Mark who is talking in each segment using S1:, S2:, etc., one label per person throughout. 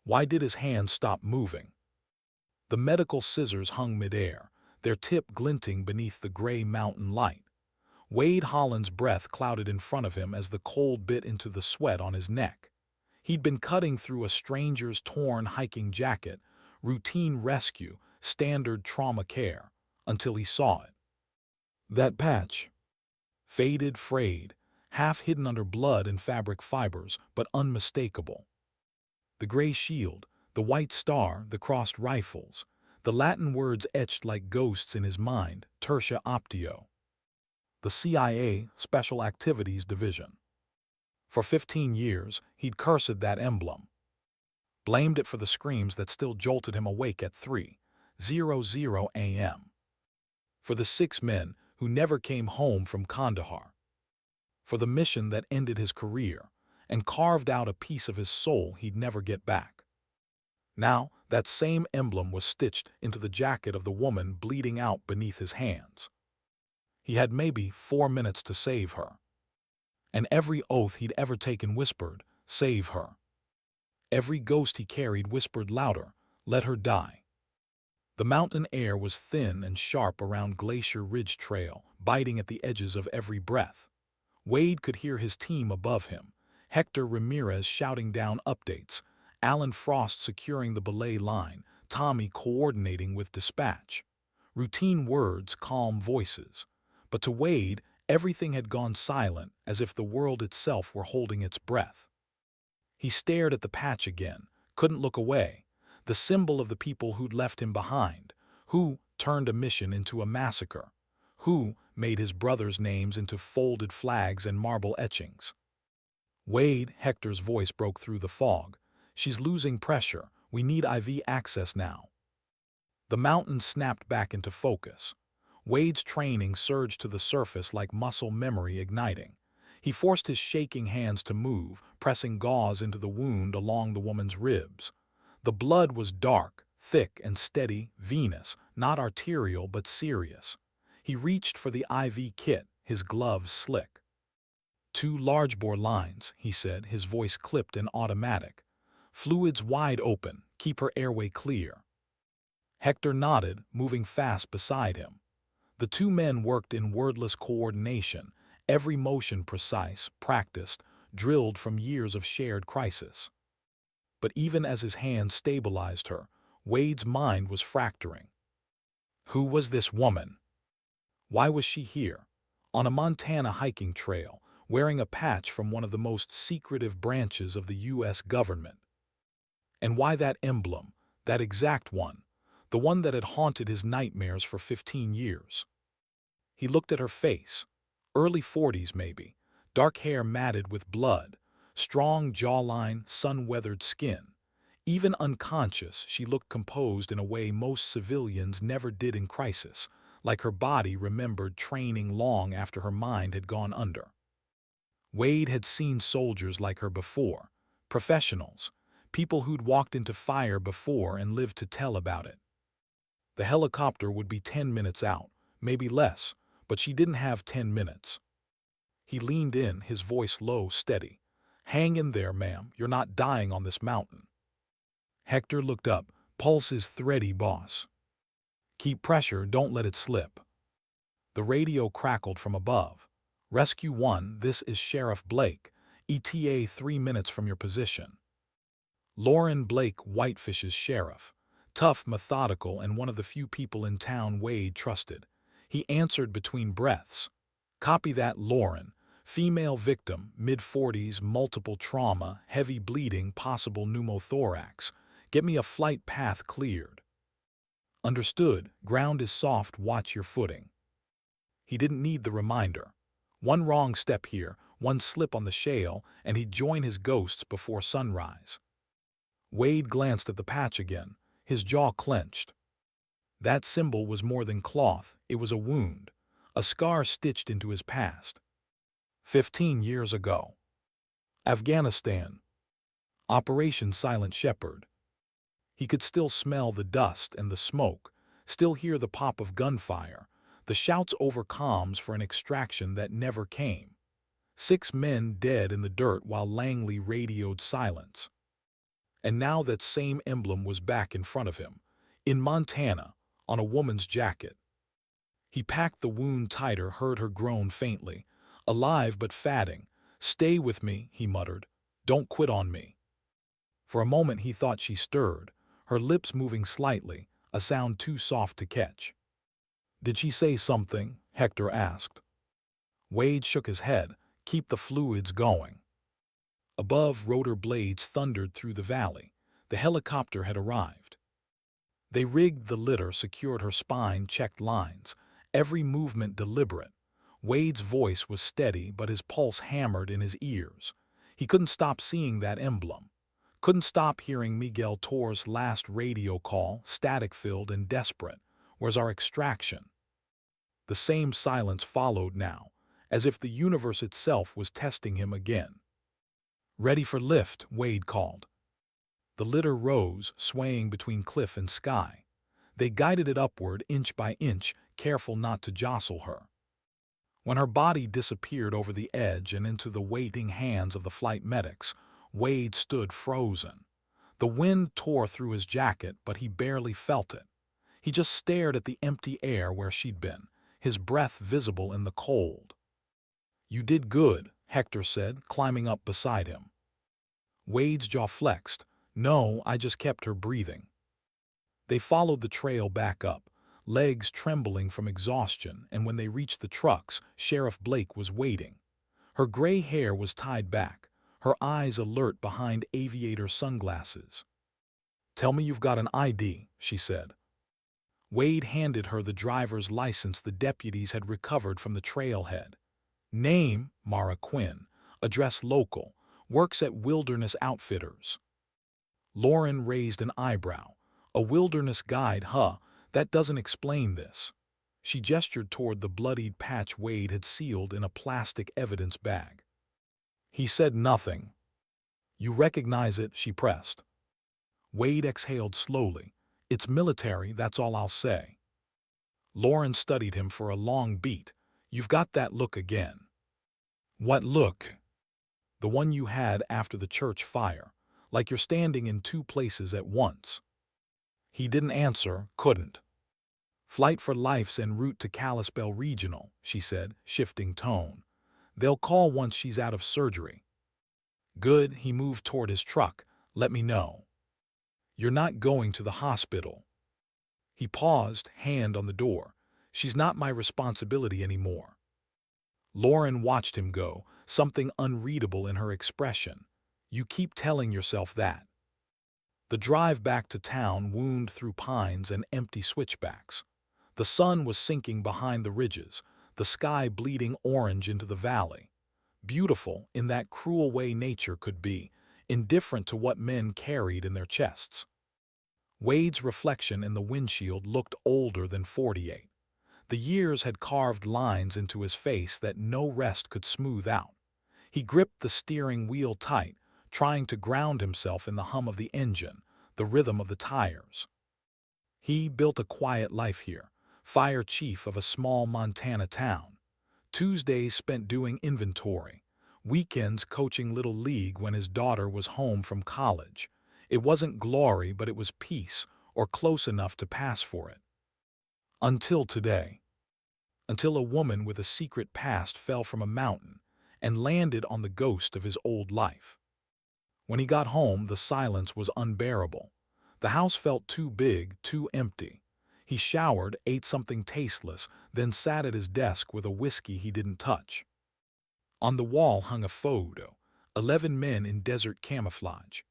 S1: Why did his hand stop moving? The medical scissors hung midair, their tip glinting beneath the gray mountain light. Wade Holland's breath clouded in front of him as the cold bit into the sweat on his neck. He'd been cutting through a stranger's torn hiking jacket, routine rescue, standard trauma care, until he saw it. That patch. Faded, frayed, half hidden under blood and fabric fibers, but unmistakable. The gray shield, the white star, the crossed rifles, the Latin words etched like ghosts in his mind, Tertia Optio. The CIA Special Activities Division. For 15 years, he'd cursed that emblem. Blamed it for the screams that still jolted him awake at 3:00 a.m. For the 6 men who never came home from Kandahar. For the mission that ended his career and carved out a piece of his soul he'd never get back. Now, that same emblem was stitched into the jacket of the woman bleeding out beneath his hands. He had maybe 4 minutes to save her. And every oath he'd ever taken whispered, "Save her." Every ghost he carried whispered louder, "Let her die." The mountain air was thin and sharp around Glacier Ridge Trail, biting at the edges of every breath. Wade could hear his team above him, Hector Ramirez shouting down updates, Alan Frost securing the belay line, Tommy coordinating with dispatch. Routine words, calm voices. But to Wade, everything had gone silent, as if the world itself were holding its breath. He stared at the patch again, couldn't look away, the symbol of the people who'd left him behind, who turned a mission into a massacre, who made his brothers' names into folded flags and marble etchings. Wade, Hector's voice broke through the fog. "She's losing pressure. We need IV access now." The mountain snapped back into focus. Wade's training surged to the surface like muscle memory igniting. He forced his shaking hands to move, pressing gauze into the wound along the woman's ribs. The blood was dark, thick and steady, venous, not arterial but serious. He reached for the IV kit, his gloves slick. "2 large-bore lines," he said, his voice clipped and automatic. "Fluids wide open, keep her airway clear." Hector nodded, moving fast beside him. The 2 men worked in wordless coordination, every motion precise, practiced, drilled from years of shared crisis. But even as his hand stabilized her, Wade's mind was fracturing. Who was this woman? Why was she here, on a Montana hiking trail, wearing a patch from one of the most secretive branches of the U.S. government? And why that emblem, that exact one, the one that had haunted his nightmares for 15 years? He looked at her face, early 40s maybe, dark hair matted with blood, strong jawline, sun-weathered skin. Even unconscious, she looked composed in a way most civilians never did in crisis, like her body remembered training long after her mind had gone under. Wade had seen soldiers like her before, professionals, people who'd walked into fire before and lived to tell about it. The helicopter would be 10 minutes out, maybe less, but she didn't have 10 minutes. He leaned in, his voice low, steady. "Hang in there, ma'am, you're not dying on this mountain." Hector looked up, pulse his thready boss. "Keep pressure, don't let it slip." The radio crackled from above. "Rescue 1, this is Sheriff Blake, ETA 3 minutes from your position." Lauren Blake, Whitefish's sheriff. Tough, methodical, and one of the few people in town Wade trusted. He answered between breaths. "Copy that, Lauren. Female victim, mid-40s, multiple trauma, heavy bleeding, possible pneumothorax. Get me a flight path cleared." "Understood. Ground is soft, watch your footing." He didn't need the reminder. One wrong step here, one slip on the shale, and he'd join his ghosts before sunrise. Wade glanced at the patch again, his jaw clenched. That symbol was more than cloth, it was a wound, a scar stitched into his past. 15 years ago. Afghanistan. Operation Silent Shepherd. He could still smell the dust and the smoke, still hear the pop of gunfire, the shouts over comms for an extraction that never came. 6 men dead in the dirt while Langley radioed silence. and now that same emblem was back in front of him, in Montana, on a woman's jacket. He packed the wound tighter, heard her groan faintly. Alive but fatting. "Stay with me," he muttered. "Don't quit on me." For a moment he thought she stirred, her lips moving slightly, a sound too soft to catch. "Did she say something?" Hector asked. Wade shook his head. "Keep the fluids going." Above, rotor blades thundered through the valley. The helicopter had arrived. They rigged the litter, secured her spine, checked lines, every movement deliberate. Wade's voice was steady, but his pulse hammered in his ears. He couldn't stop seeing that emblem. Couldn't stop hearing Miguel Torres' last radio call, static-filled and desperate. "Where's our extraction?" The same silence followed now, as if the universe itself was testing him again. "Ready for lift," Wade called. The litter rose, swaying between cliff and sky. They guided it upward, inch by inch, careful not to jostle her. When her body disappeared over the edge and into the waiting hands of the flight medics, Wade stood frozen. The wind tore through his jacket, but he barely felt it. He just stared at the empty air where she'd been, his breath visible in the cold. "You did good," Hector said, climbing up beside him. Wade's jaw flexed. "No, I just kept her breathing." They followed the trail back up, legs trembling from exhaustion, and when they reached the trucks, Sheriff Blake was waiting. Her gray hair was tied back, her eyes alert behind aviator sunglasses. "Tell me you've got an ID," she said. Wade handed her the driver's license the deputies had recovered from the trailhead. "Name, Mara Quinn. Address local. Works at Wilderness Outfitters." Lauren raised an eyebrow. "A wilderness guide, huh? That doesn't explain this." She gestured toward the bloodied patch Wade had sealed in a plastic evidence bag. He said nothing. "You recognize it?" she pressed. Wade exhaled slowly. "It's military, that's all I'll say." Lauren studied him for a long beat. "You've got that look again." "What look?" "The one you had after the church fire, like you're standing in two places at once." He didn't answer, couldn't. "Flight for Life's en route to Kalispell Regional," she said, shifting tone. "They'll call once she's out of surgery." "Good," he moved toward his truck. "Let me know." "You're not going to the hospital." He paused, hand on the door. "She's not my responsibility anymore." Lauren watched him go, something unreadable in her expression. "You keep telling yourself that." The drive back to town wound through pines and empty switchbacks. The sun was sinking behind the ridges, the sky bleeding orange into the valley. Beautiful in that cruel way nature could be, indifferent to what men carried in their chests. Wade's reflection in the windshield looked older than 48. The years had carved lines into his face that no rest could smooth out. He gripped the steering wheel tight, trying to ground himself in the hum of the engine, the rhythm of the tires. He built a quiet life here, fire chief of a small Montana town. Tuesdays spent doing inventory, weekends coaching Little League when his daughter was home from college. It wasn't glory, but it was peace, or close enough to pass for it. Until today. Until a woman with a secret past fell from a mountain and landed on the ghost of his old life. When he got home, the silence was unbearable. The house felt too big, too empty. He showered, ate something tasteless, then sat at his desk with a whiskey he didn't touch. On the wall hung a photo, 11 men in desert camouflage.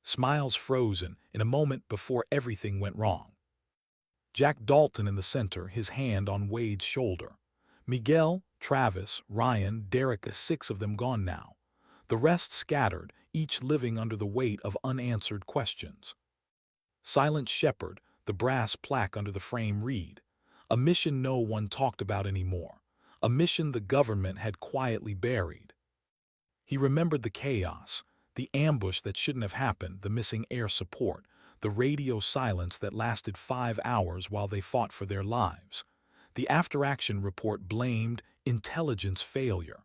S1: Smiles frozen in a moment before everything went wrong. Jack Dalton in the center, his hand on Wade's shoulder. Miguel, Travis, Ryan, Derek, 6 of them gone now. The rest scattered, each living under the weight of unanswered questions. Silent Shepherd, the brass plaque under the frame read, "A mission no one talked about anymore. A mission the government had quietly buried." He remembered the chaos, the ambush that shouldn't have happened, the missing air support, the radio silence that lasted 5 hours while they fought for their lives. The after-action report blamed intelligence failure.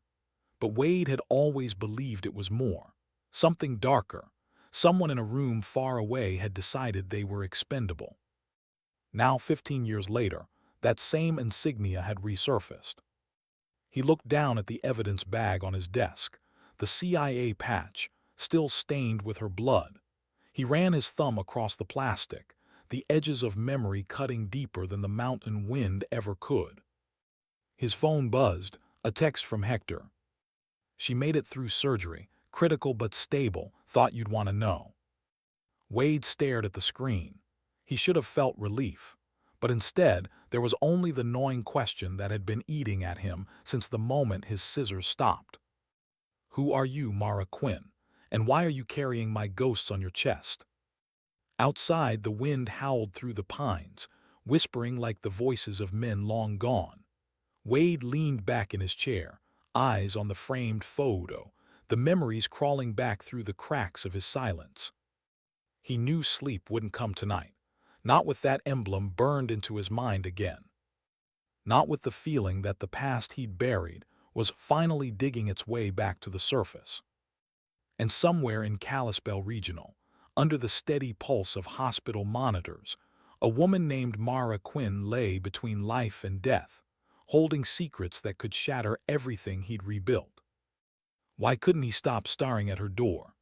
S1: But Wade had always believed it was more, something darker, Someone in a room far away had decided they were expendable. Now, 15 years later, that same insignia had resurfaced. He looked down at the evidence bag on his desk, the CIA patch, still stained with her blood. He ran his thumb across the plastic, the edges of memory cutting deeper than the mountain wind ever could. His phone buzzed, a text from Hector. "She made it through surgery, critical but stable, thought you'd want to know." Wade stared at the screen. He should have felt relief. But instead, there was only the gnawing question that had been eating at him since the moment his scissors stopped. "Who are you, Mara Quinn? And why are you carrying my ghosts on your chest?" Outside, the wind howled through the pines, whispering like the voices of men long gone. Wade leaned back in his chair, eyes on the framed photo, the memories crawling back through the cracks of his silence. He knew sleep wouldn't come tonight, not with that emblem burned into his mind again. Not with the feeling that the past he'd buried was finally digging its way back to the surface. And somewhere in Kalispell Regional, under the steady pulse of hospital monitors, a woman named Mara Quinn lay between life and death, holding secrets that could shatter everything he'd rebuilt. Why couldn't he stop staring at her door?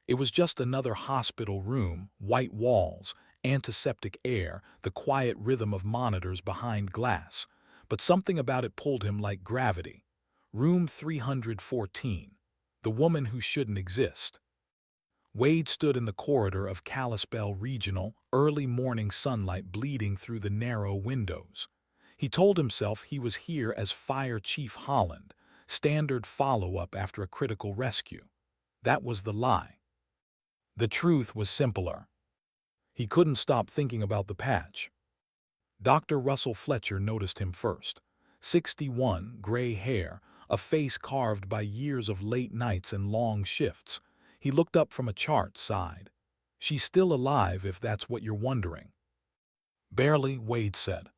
S1: It was just another hospital room, white walls, antiseptic air, the quiet rhythm of monitors behind glass, but something about it pulled him like gravity. Room 314, the woman who shouldn't exist. Wade stood in the corridor of Kalispell Regional, early morning sunlight bleeding through the narrow windows. He told himself he was here as Fire Chief Holland, standard follow-up after a critical rescue. That was the lie. The truth was simpler. He couldn't stop thinking about the patch. Dr. Russell Fletcher noticed him first. 61, gray hair, a face carved by years of late nights and long shifts. He looked up from a chart, sighed. "She's still alive, if that's what you're wondering." "Barely," Wade said.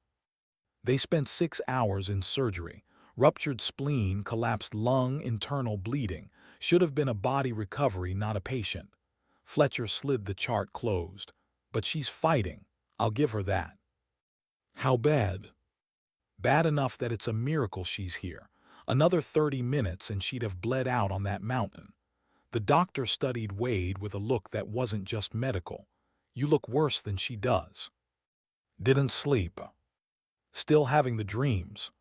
S1: "They spent 6 hours in surgery. Ruptured spleen, collapsed lung, internal bleeding. Should have been a body recovery, not a patient." Fletcher slid the chart closed. "But she's fighting. I'll give her that." "How bad?" "Bad enough that it's a miracle she's here. Another 30 minutes and she'd have bled out on that mountain." The doctor studied Wade with a look that wasn't just medical. "You look worse than she does." "Didn't sleep. Still having the dreams."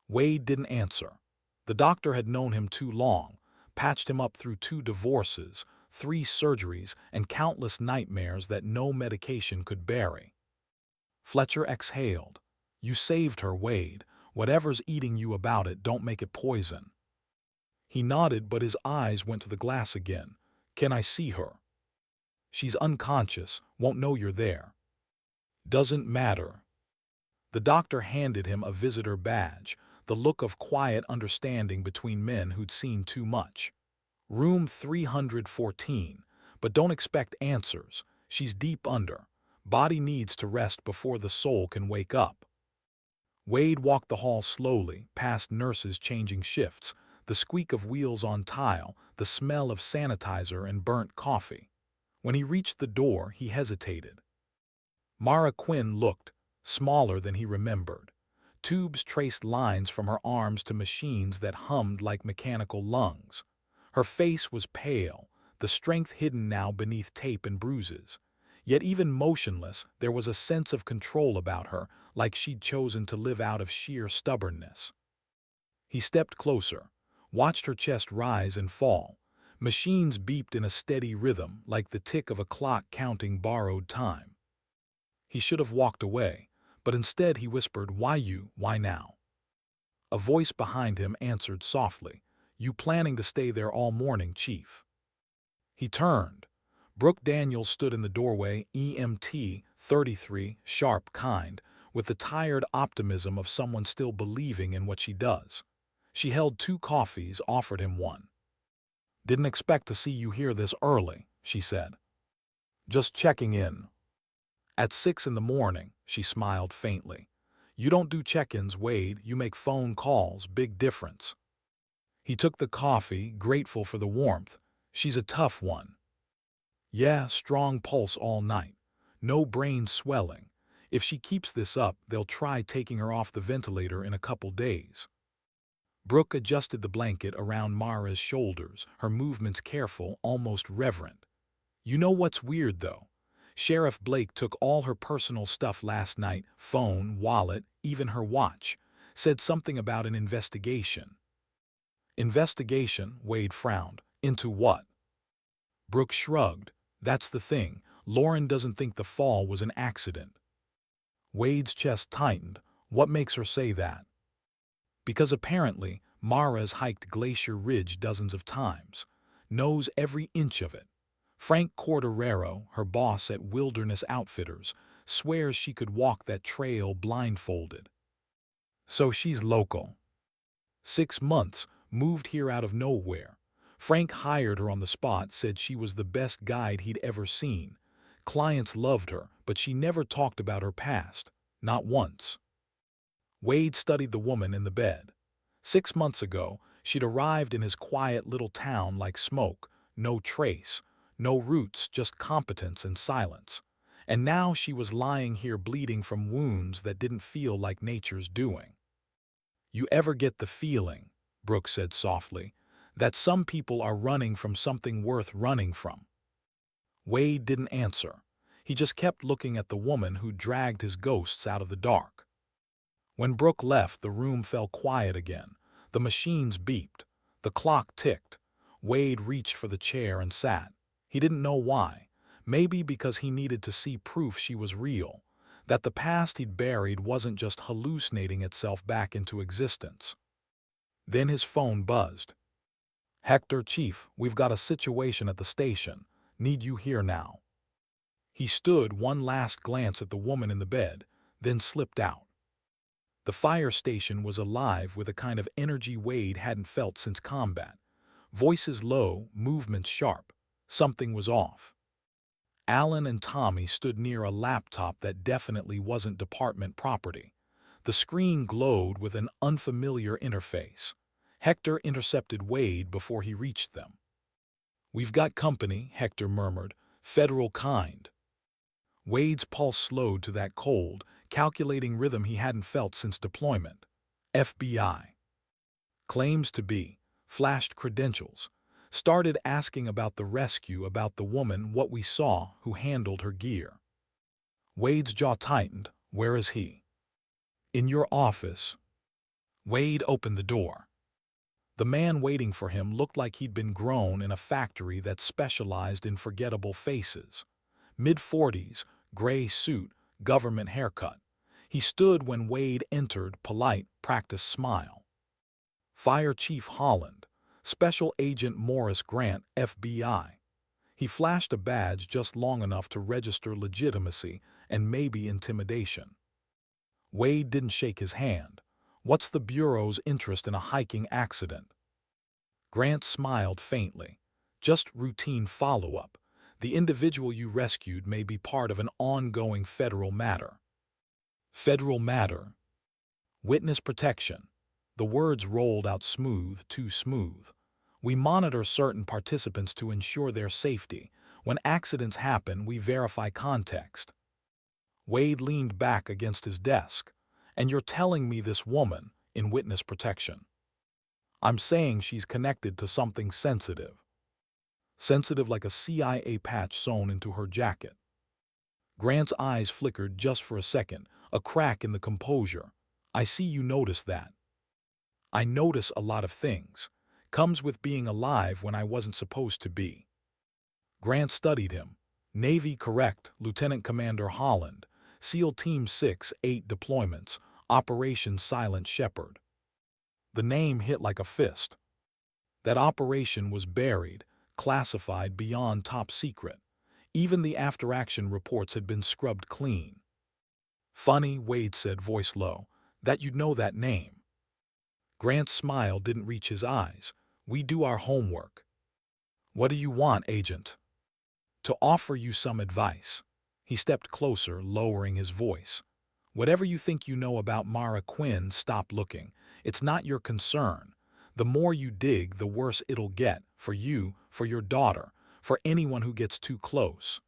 S1: Wade didn't answer. The doctor had known him too long, patched him up through 2 divorces, 3 surgeries, and countless nightmares that no medication could bury. Fletcher exhaled. "You saved her, Wade. Whatever's eating you about it, don't make it poison." He nodded, but his eyes went to the glass again. "Can I see her?" "She's unconscious, won't know you're there." "Doesn't matter." The doctor handed him a visitor badge, the look of quiet understanding between men who'd seen too much. "Room 314, but don't expect answers. She's deep under. Body needs to rest before the soul can wake up." Wade walked the hall slowly, past nurses changing shifts, the squeak of wheels on tile, the smell of sanitizer and burnt coffee. When he reached the door, he hesitated. Mara Quinn looked smaller than he remembered. Tubes traced lines from her arms to machines that hummed like mechanical lungs. Her face was pale, the strength hidden now beneath tape and bruises. Yet even motionless, there was a sense of control about her, like she'd chosen to live out of sheer stubbornness. He stepped closer, watched her chest rise and fall. Machines beeped in a steady rhythm, like the tick of a clock counting borrowed time. He should have walked away, but instead he whispered, "Why you? Why now?" A voice behind him answered softly, "You planning to stay there all morning, Chief?" He turned. Brooke Daniels stood in the doorway, EMT, 33, sharp, kind, with the tired optimism of someone still believing in what she does. She held 2 coffees, offered him one. "Didn't expect to see you here this early," she said. "Just checking in." "At 6 in the morning," she smiled faintly. "You don't do check-ins, Wade, you make phone calls, big difference." He took the coffee, grateful for the warmth. "She's a tough one." Yeah, strong pulse all night. No brain swelling. If she keeps this up, they'll try taking her off the ventilator in a couple days. Brooke adjusted the blanket around Mara's shoulders, her movements careful, almost reverent. You know what's weird, though? Sheriff Blake took all her personal stuff last night, phone, wallet, even her watch. Said something about an investigation. Investigation, Wade frowned. Into what? Brooke shrugged. That's the thing. Lauren doesn't think the fall was an accident. Wade's chest tightened. What makes her say that? Because apparently, Mara's hiked Glacier Ridge dozens of times. Knows every inch of it. Frank Corderero, her boss at Wilderness Outfitters, swears she could walk that trail blindfolded. So she's local. 6 months, moved here out of nowhere. Frank hired her on the spot, said she was the best guide he'd ever seen. Clients loved her, but she never talked about her past. Not once. Wade studied the woman in the bed. 6 months ago, she'd arrived in his quiet little town like smoke, no trace, no roots, just competence and silence. And now she was lying here bleeding from wounds that didn't feel like nature's doing. You ever get the feeling, Brooke said softly, that some people are running from something worth running from? Wade didn't answer. He just kept looking at the woman who dragged his ghosts out of the dark. When Brooke left, the room fell quiet again. The machines beeped. The clock ticked. Wade reached for the chair and sat. He didn't know why. Maybe because he needed to see proof she was real, that the past he'd buried wasn't just hallucinating itself back into existence. Then his phone buzzed. "Hector, Chief, we've got a situation at the station. Need you here now." He stood one last glance at the woman in the bed, then slipped out. The fire station was alive with a kind of energy Wade hadn't felt since combat. Voices low, movements sharp. Something was off. Alan and Tommy stood near a laptop that definitely wasn't department property. The screen glowed with an unfamiliar interface. Hector intercepted Wade before he reached them. "We've got company," Hector murmured. "Federal kind." Wade's pulse slowed to that cold, calculating rhythm he hadn't felt since deployment. FBI. Claims to be. Flashed credentials. Started asking about the rescue, about the woman, what we saw, who handled her gear. Wade's jaw tightened. "Where is he?" "In your office." Wade opened the door. The man waiting for him looked like he'd been grown in a factory that specialized in forgettable faces. Mid-40s, gray suit, government haircut. He stood when Wade entered, polite, practiced smile. "Fire Chief Holland, Special Agent Morris Grant, FBI." He flashed a badge just long enough to register legitimacy and maybe intimidation. Wade didn't shake his hand. "What's the Bureau's interest in a hiking accident?" Grant smiled faintly. "Just routine follow-up. The individual you rescued may be part of an ongoing federal matter." Federal matter? Witness protection. The words rolled out smooth, too smooth. "We monitor certain participants to ensure their safety. When accidents happen, we verify context." Wade leaned back against his desk. "And you're telling me this woman, in witness protection?" "I'm saying she's connected to something sensitive." Sensitive like a CIA patch sewn into her jacket. Grant's eyes flickered just for a second, a crack in the composure. "I see you noticed that." "I notice a lot of things. Comes with being alive when I wasn't supposed to be." Grant studied him. "Navy correct, Lieutenant Commander Holland. SEAL Team 6-8 deployments. Operation Silent Shepherd." The name hit like a fist. That operation was buried, classified beyond top secret. Even the after-action reports had been scrubbed clean. "Funny," Wade said, voice low, "that you'd know that name." Grant's smile didn't reach his eyes. "We do our homework." "What do you want, Agent?" "To offer you some advice." He stepped closer, lowering his voice. "Whatever you think you know about Mara Quinn, stop looking. It's not your concern. The more you dig, the worse it'll get, for you, for your daughter, for anyone who gets too close.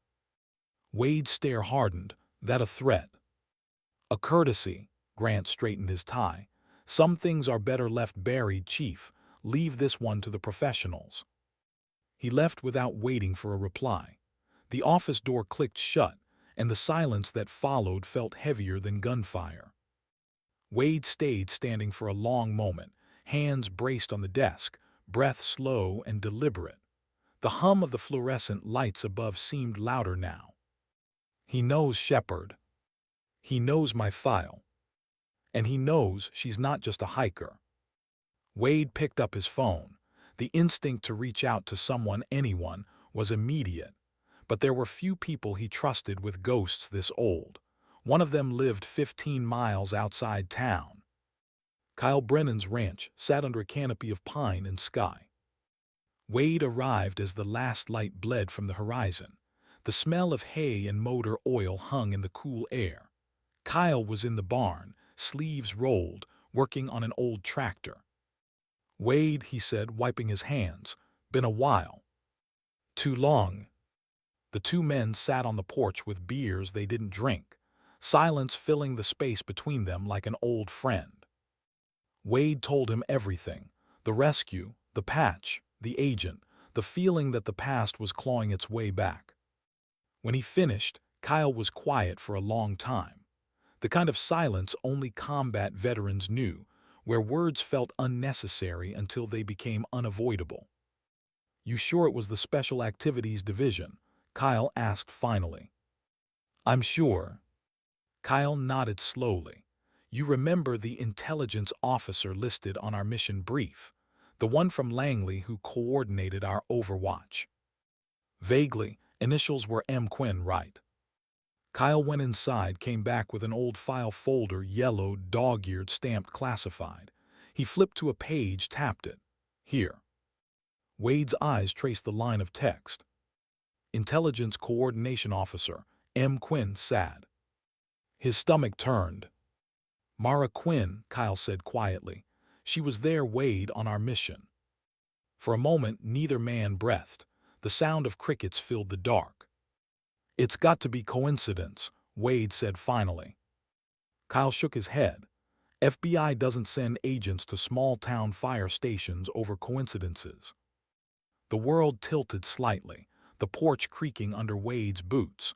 S1: Wade's stare hardened. That a threat? A courtesy. Grant straightened his tie. Some things are better left buried, Chief. Leave this one to the professionals. He left without waiting for a reply. The office door clicked shut, and the silence that followed felt heavier than gunfire. Wade stayed standing for a long moment, hands braced on the desk, breath slow and deliberate. The hum of the fluorescent lights above seemed louder now. He knows Shepard. He knows my file. And he knows she's not just a hiker. Wade picked up his phone. The instinct to reach out to someone, anyone, was immediate. But there were few people he trusted with ghosts this old. One of them lived 15 miles outside town. Kyle Brennan's ranch sat under a canopy of pine and sky. Wade arrived as the last light bled from the horizon. The smell of hay and motor oil hung in the cool air. Kyle was in the barn, sleeves rolled, working on an old tractor. "Wade," he said, wiping his hands, "been a while." "Too long." The two men sat on the porch with beers they didn't drink, silence filling the space between them like an old friend. Wade told him everything: the rescue, the patch, the agent, the feeling that the past was clawing its way back. When he finished, Kyle was quiet for a long time. The kind of silence only combat veterans knew, where words felt unnecessary until they became unavoidable. "You sure it was the Special Activities Division?" Kyle asked finally. "I'm sure." Kyle nodded slowly. "You remember the intelligence officer listed on our mission brief, the one from Langley who coordinated our overwatch?" "Vaguely. Initials were M. Quinn, right?" Kyle went inside, came back with an old file folder, yellowed, dog-eared, stamped classified. He flipped to a page, tapped it. "Here." Wade's eyes traced the line of text. "Intelligence Coordination Officer, M. Quinn, SAD." His stomach turned. "Mara Quinn," Kyle said quietly. "She was there, Wade, on our mission." For a moment, neither man breathed. The sound of crickets filled the dark. "It's got to be coincidence," Wade said finally. Kyle shook his head. "FBI doesn't send agents to small-town fire stations over coincidences." The world tilted slightly, the porch creaking under Wade's boots.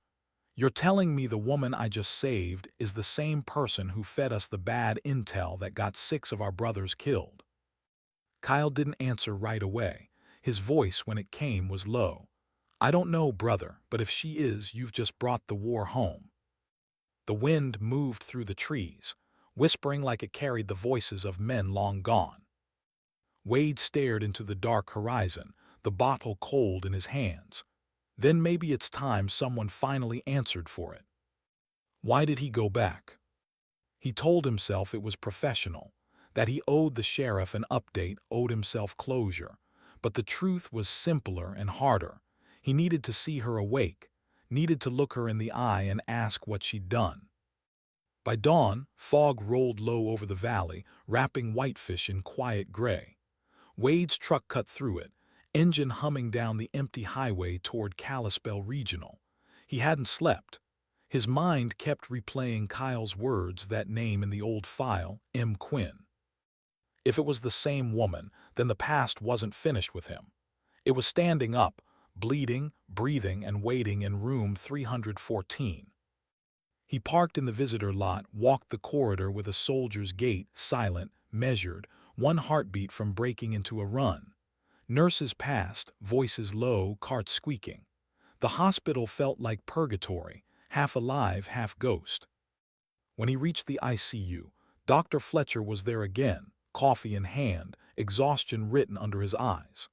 S1: "You're telling me the woman I just saved is the same person who fed us the bad intel that got 6 of our brothers killed?" Kyle didn't answer right away. His voice, when it came, was low. "I don't know, brother, but if she is, you've just brought the war home." The wind moved through the trees, whispering like it carried the voices of men long gone. Wade stared into the dark horizon, the bottle cold in his hands. Then maybe it's time someone finally answered for it. Why did he go back? He told himself it was professional, that he owed the sheriff an update, owed himself closure. But the truth was simpler and harder. He needed to see her awake, needed to look her in the eye and ask what she'd done. By dawn, fog rolled low over the valley, wrapping Whitefish in quiet gray. Wade's truck cut through it, engine humming down the empty highway toward Kalispell Regional. He hadn't slept. His mind kept replaying Kyle's words, that name in the old file, M. Quinn. If it was the same woman, then the past wasn't finished with him. It was standing up, bleeding, breathing, and waiting in room 314. He parked in the visitor lot, walked the corridor with a soldier's gait, silent, measured, one heartbeat from breaking into a run. Nurses passed, voices low, carts squeaking. The hospital felt like purgatory, half alive, half ghost. When he reached the ICU, Dr. Fletcher was there again, coffee in hand, exhaustion written under his eyes.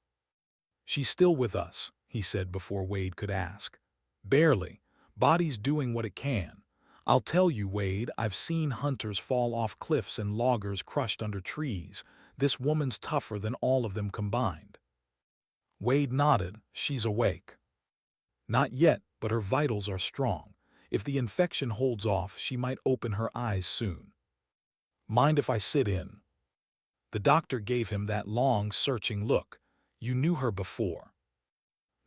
S1: "She's still with us," he said before Wade could ask. "Barely. Body's doing what it can. I'll tell you, Wade, I've seen hunters fall off cliffs and loggers crushed under trees. This woman's tougher than all of them combined." Wade nodded. "She's awake." "Not yet, but her vitals are strong. If the infection holds off, she might open her eyes soon." "Mind if I sit in?" The doctor gave him that long, searching look. "You knew her before?"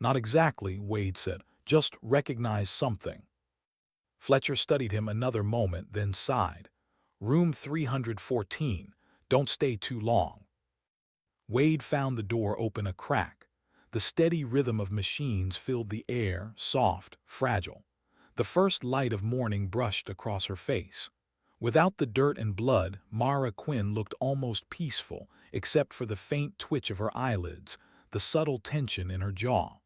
S1: Not exactly, Wade said. Just recognize something. Fletcher studied him another moment, then sighed. Room 314. Don't stay too long. Wade found the door open a crack. The steady rhythm of machines filled the air, soft, fragile. The first light of morning brushed across her face. Without the dirt and blood, Mara Quinn looked almost peaceful, except for the faint twitch of her eyelids, the subtle tension in her jaw.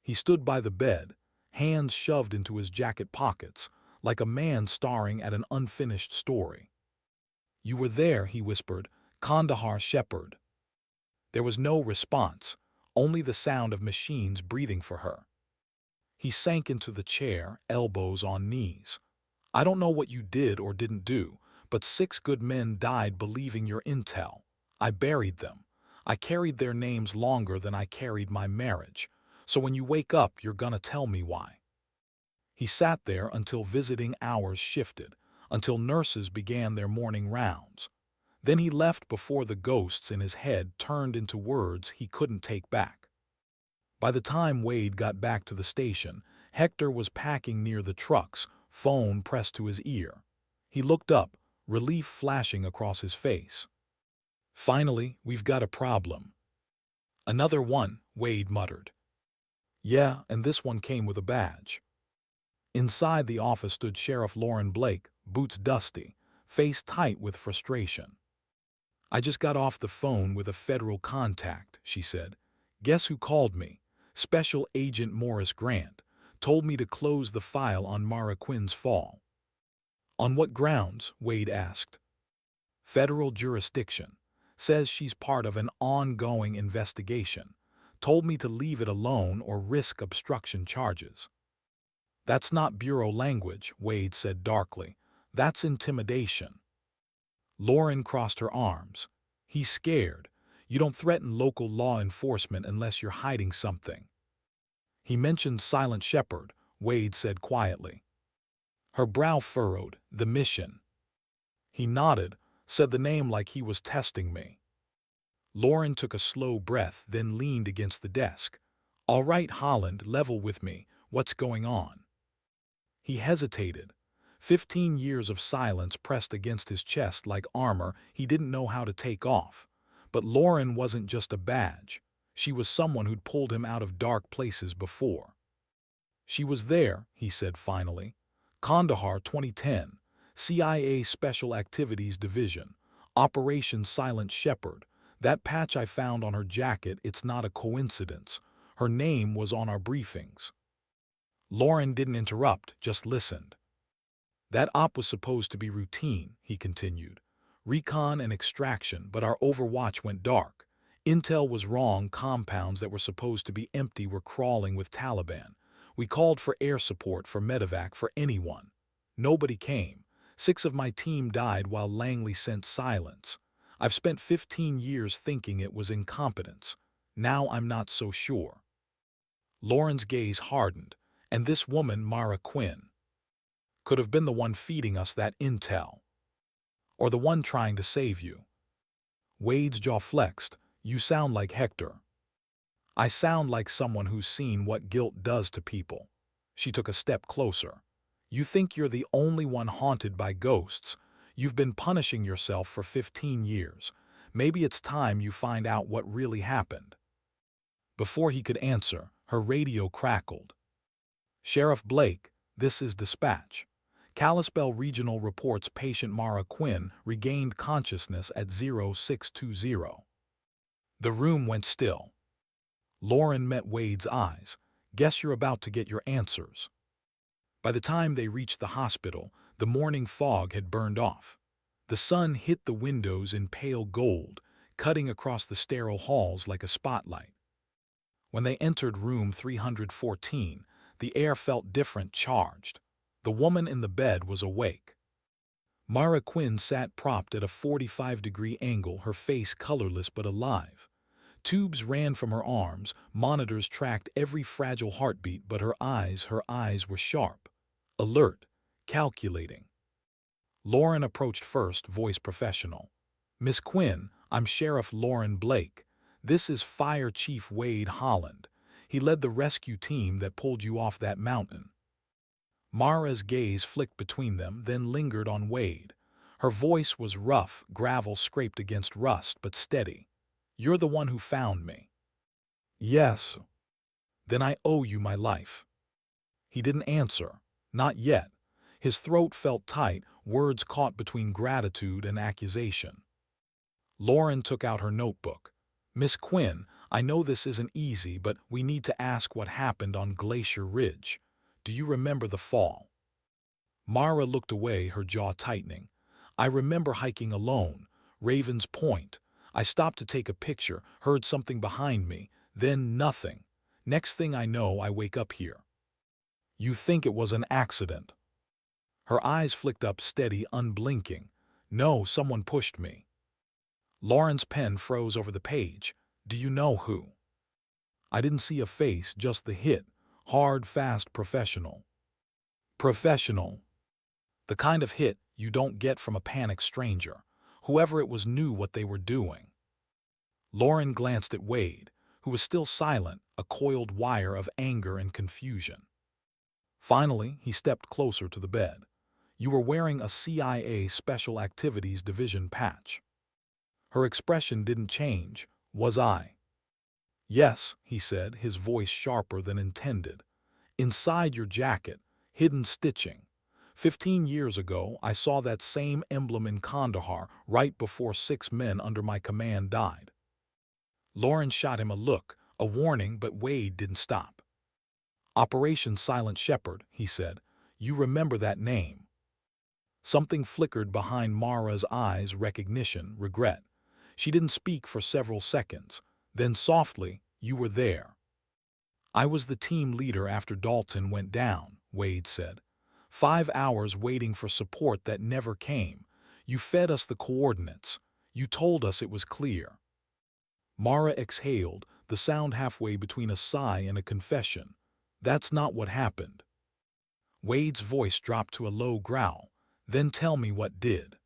S1: He stood by the bed, hands shoved into his jacket pockets, like a man staring at an unfinished story. "You were there," he whispered, "Kandahar Shepherd." There was no response, only the sound of machines breathing for her. He sank into the chair, elbows on knees. "I don't know what you did or didn't do, but 6 good men died believing your intel. I buried them. I carried their names longer than I carried my marriage. So when you wake up, you're gonna tell me why." He sat there until visiting hours shifted, until nurses began their morning rounds. Then he left before the ghosts in his head turned into words he couldn't take back. By the time Wade got back to the station, Hector was packing near the trucks, phone pressed to his ear. He looked up, relief flashing across his face. "Finally, we've got a problem." "Another one," Wade muttered. "Yeah, and this one came with a badge." Inside the office stood Sheriff Lauren Blake, boots dusty, face tight with frustration. "I just got off the phone with a federal contact," she said. "Guess who called me? Special Agent Morris Grant. Told me to close the file on Mara Quinn's fall." "On what grounds?" Wade asked. "Federal jurisdiction. Says she's part of an ongoing investigation. Told me to leave it alone or risk obstruction charges." "That's not bureau language," Wade said darkly. "That's intimidation." Lauren crossed her arms. "He's scared. You don't threaten local law enforcement unless you're hiding something." "He mentioned Silent Shepherd," Wade said quietly. Her brow furrowed. "The mission." He nodded, said the name like he was testing me. Lauren took a slow breath, then leaned against the desk. "All right, Holland, level with me. What's going on?" He hesitated. 15 years of silence pressed against his chest like armor he didn't know how to take off. But Lauren wasn't just a badge. She was someone who'd pulled him out of dark places before. "She was there," he said finally. "Kandahar 2010, CIA Special Activities Division, Operation Silent Shepherd. That patch I found on her jacket, it's not a coincidence. Her name was on our briefings." Lauren didn't interrupt, just listened. "That op was supposed to be routine," he continued. "Recon and extraction, but our overwatch went dark. Intel was wrong, compounds that were supposed to be empty were crawling with Taliban. We called for air support for medevac for anyone. Nobody came. 6 of my team died while Langley sent silence. I've spent 15 years thinking it was incompetence. Now I'm not so sure." Lauren's gaze hardened. "And this woman, Mara Quinn, could have been the one feeding us that intel. Or the one trying to save you." Wade's jaw flexed. "You sound like Hector." "I sound like someone who's seen what guilt does to people." She took a step closer. "You think you're the only one haunted by ghosts. You've been punishing yourself for 15 years. Maybe it's time you find out what really happened." Before he could answer, her radio crackled. "Sheriff Blake, this is dispatch. Kalispell Regional reports patient Mara Quinn regained consciousness at 0620. The room went still. Lauren met Wade's eyes. "Guess you're about to get your answers." By the time they reached the hospital, the morning fog had burned off. The sun hit the windows in pale gold, cutting across the sterile halls like a spotlight. When they entered room 314, the air felt different, charged. The woman in the bed was awake. Mara Quinn sat propped at a 45-degree angle, her face colorless but alive. Tubes ran from her arms, monitors tracked every fragile heartbeat, but her eyes were sharp, alert, calculating. Lauren approached first, voice professional. "Miss Quinn, I'm Sheriff Lauren Blake. This is Fire Chief Wade Holland. He led the rescue team that pulled you off that mountain." Mara's gaze flicked between them, then lingered on Wade. Her voice was rough, gravel scraped against rust, but steady. "You're the one who found me." "Yes." "Then I owe you my life." He didn't answer. Not yet. His throat felt tight, words caught between gratitude and accusation. Lauren took out her notebook. "Miss Quinn, I know this isn't easy, but we need to ask what happened on Glacier Ridge. Do you remember the fall?" Mara looked away, her jaw tightening. "I remember hiking alone, Raven's Point. I stopped to take a picture, heard something behind me, then nothing. Next thing I know, I wake up here." "You think it was an accident?" Her eyes flicked up steady, unblinking. "No, someone pushed me." Lauren's pen froze over the page. "Do you know who?" "I didn't see a face, just the hit. Hard, fast, professional." "Professional." The kind of hit you don't get from a panicked stranger. Whoever it was knew what they were doing. Lauren glanced at Wade, who was still silent, a coiled wire of anger and confusion. Finally, he stepped closer to the bed. "You were wearing a CIA Special Activities Division patch." Her expression didn't change. "Was I?" "Yes," he said, his voice sharper than intended. "Inside your jacket, hidden stitching. 15 years ago, I saw that same emblem in Kandahar right before 6 men under my command died." Lauren shot him a look, a warning, but Wade didn't stop. "Operation Silent Shepherd," he said. "You remember that name." Something flickered behind Mara's eyes, recognition, regret. She didn't speak for several seconds. Then softly, "You were there." "I was the team leader after Dalton went down," Wade said. 5 hours waiting for support that never came. You fed us the coordinates. You told us it was clear." Mara exhaled, the sound halfway between a sigh and a confession. "That's not what happened." Wade's voice dropped to a low growl. "Then tell me what did."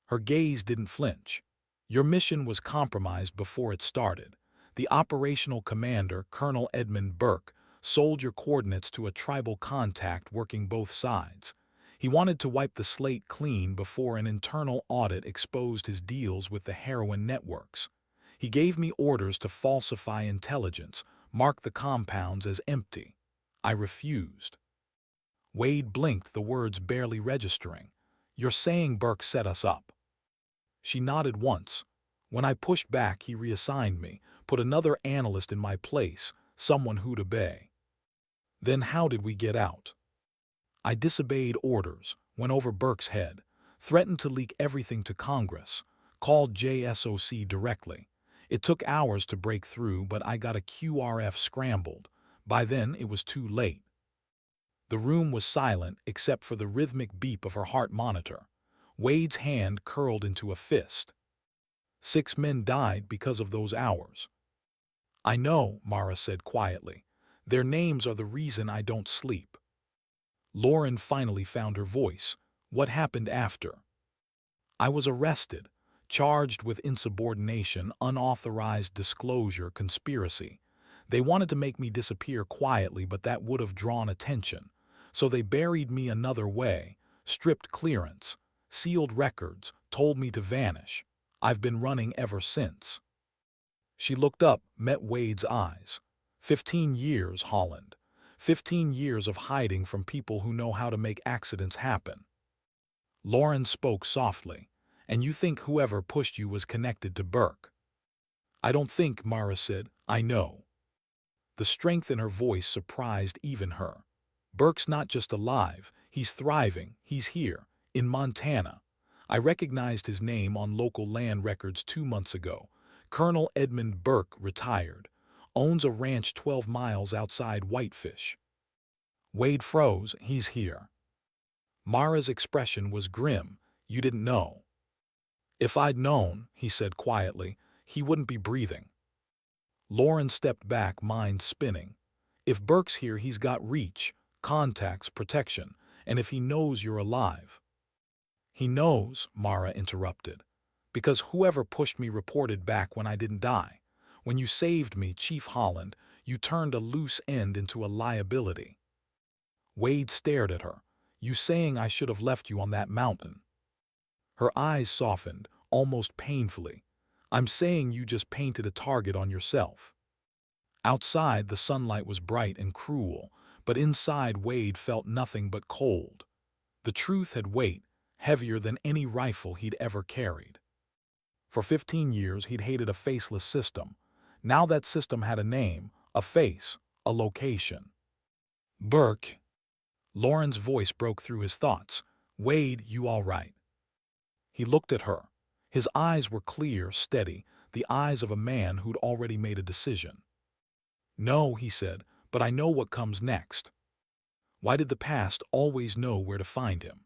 S1: Her gaze didn't flinch. "Your mission was compromised before it started. The operational commander, Colonel Edmund Burke, sold your coordinates to a tribal contact working both sides. He wanted to wipe the slate clean before an internal audit exposed his deals with the heroin networks. He gave me orders to falsify intelligence, mark the compounds as empty. I refused." Wade blinked, the words barely registering. "You're saying Burke set us up?" She nodded once. "When I pushed back, he reassigned me, put another analyst in my place, someone who'd obey." "Then how did we get out?" "I disobeyed orders, went over Burke's head, threatened to leak everything to Congress, called JSOC directly. It took hours to break through, but I got a QRF scrambled. By then, it was too late." The room was silent except for the rhythmic beep of her heart monitor. Wade's hand curled into a fist. 6 men died because of those hours." "I know," Mara said quietly. "Their names are the reason I don't sleep." Lauren finally found her voice. "What happened after?" "I was arrested, charged with insubordination, unauthorized disclosure, conspiracy. They wanted to make me disappear quietly, but that would have drawn attention. So they buried me another way, stripped clearance, sealed records, told me to vanish. I've been running ever since." She looked up, met Wade's eyes. 15 years, Holland. 15 years of hiding from people who know how to make accidents happen." Lauren spoke softly. "And you think whoever pushed you was connected to Burke?" "I don't think," Mara said. "I know." The strength in her voice surprised even her. "Burke's not just alive, he's thriving, he's here, in Montana. I recognized his name on local land records 2 months ago. Colonel Edmund Burke, retired. Owns a ranch 12 miles outside Whitefish." Wade froze. "He's here." Mara's expression was grim. "You didn't know?" "If I'd known," he said quietly, "he wouldn't be breathing." Lauren stepped back, mind spinning. "If Burke's here, he's got reach, contacts, protection, and if he knows you're alive—" "He knows," Mara interrupted, "because whoever pushed me reported back when I didn't die. When you saved me, Chief Holland, You turned a loose end into a liability. Wade stared at her. You saying I should have left you on that mountain? Her eyes softened, almost painfully. I'm saying you just painted a target on yourself. Outside, the sunlight was bright and cruel, but inside Wade felt nothing but cold. The truth had weight, heavier than any rifle he'd ever carried. For 15 years, he'd hated a faceless system. Now that system had a name, a face, a location. Burke. Lauren's voice broke through his thoughts. Wade, you all right? He looked at her. His eyes were clear, steady, the eyes of a man who'd already made a decision. No, he said, but I know what comes next. Why did the past always know where to find him?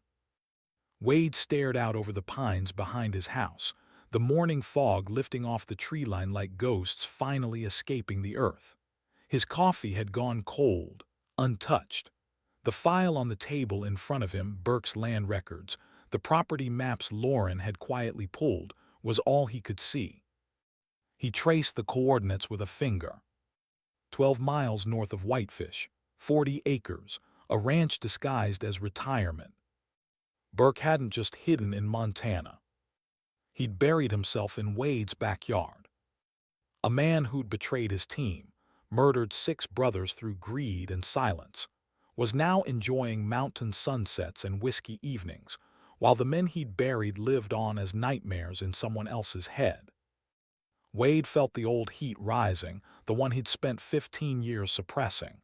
S1: Wade stared out over the pines behind his house, the morning fog lifting off the tree line like ghosts finally escaping the earth. His coffee had gone cold, untouched. The file on the table in front of him, Burke's land records, the property maps Lauren had quietly pulled, was all he could see. He traced the coordinates with a finger. 12 miles north of Whitefish, 40 acres, a ranch disguised as retirement. Burke hadn't just hidden in Montana. He'd buried himself in Wade's backyard. A man who'd betrayed his team, murdered 6 brothers through greed and silence, was now enjoying mountain sunsets and whiskey evenings, while the men he'd buried lived on as nightmares in someone else's head. Wade felt the old heat rising, the one he'd spent 15 years suppressing.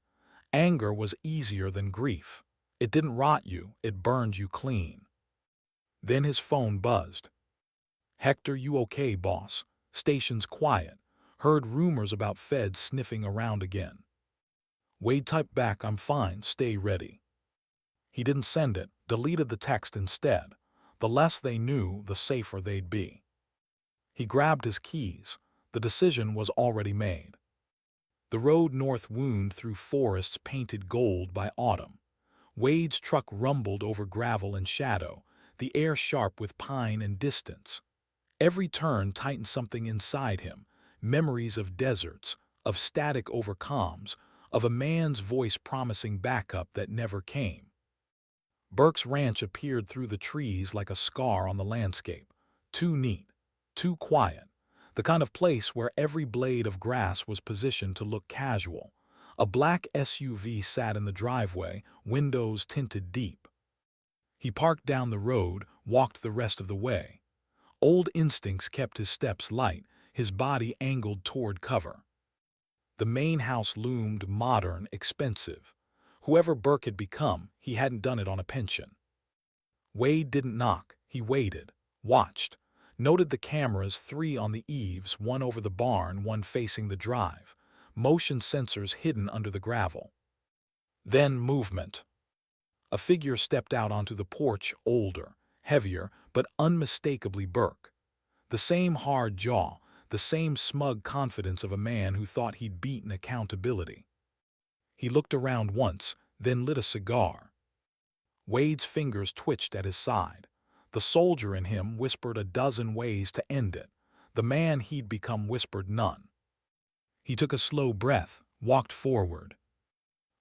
S1: Anger was easier than grief. It didn't rot you, it burned you clean. Then his phone buzzed. Hector, you okay, boss? Station's quiet. Heard rumors about feds sniffing around again. Wade typed back, I'm fine, stay ready. He didn't send it, deleted the text instead. The less they knew, the safer they'd be. He grabbed his keys. The decision was already made. The road north wound through forests painted gold by autumn. Wade's truck rumbled over gravel and shadow, the air sharp with pine and distance. Every turn tightened something inside him, memories of deserts, of static over comms, of a man's voice promising backup that never came. Burke's ranch appeared through the trees like a scar on the landscape. Too neat, too quiet, the kind of place where every blade of grass was positioned to look casual. A black SUV sat in the driveway, windows tinted deep. He parked down the road, walked the rest of the way. Old instincts kept his steps light, his body angled toward cover. The main house loomed modern, expensive. Whoever Burke had become, he hadn't done it on a pension. Wade didn't knock. He waited, watched, noted the cameras, 3 on the eaves, 1 over the barn, 1 facing the drive, motion sensors hidden under the gravel. Then movement. A figure stepped out onto the porch, older, heavier, but unmistakably Burke. The same hard jaw, the same smug confidence of a man who thought he'd beaten accountability. He looked around once, then lit a cigar. Wade's fingers twitched at his side. The soldier in him whispered a dozen ways to end it. The man he'd become whispered none. He took a slow breath, walked forward.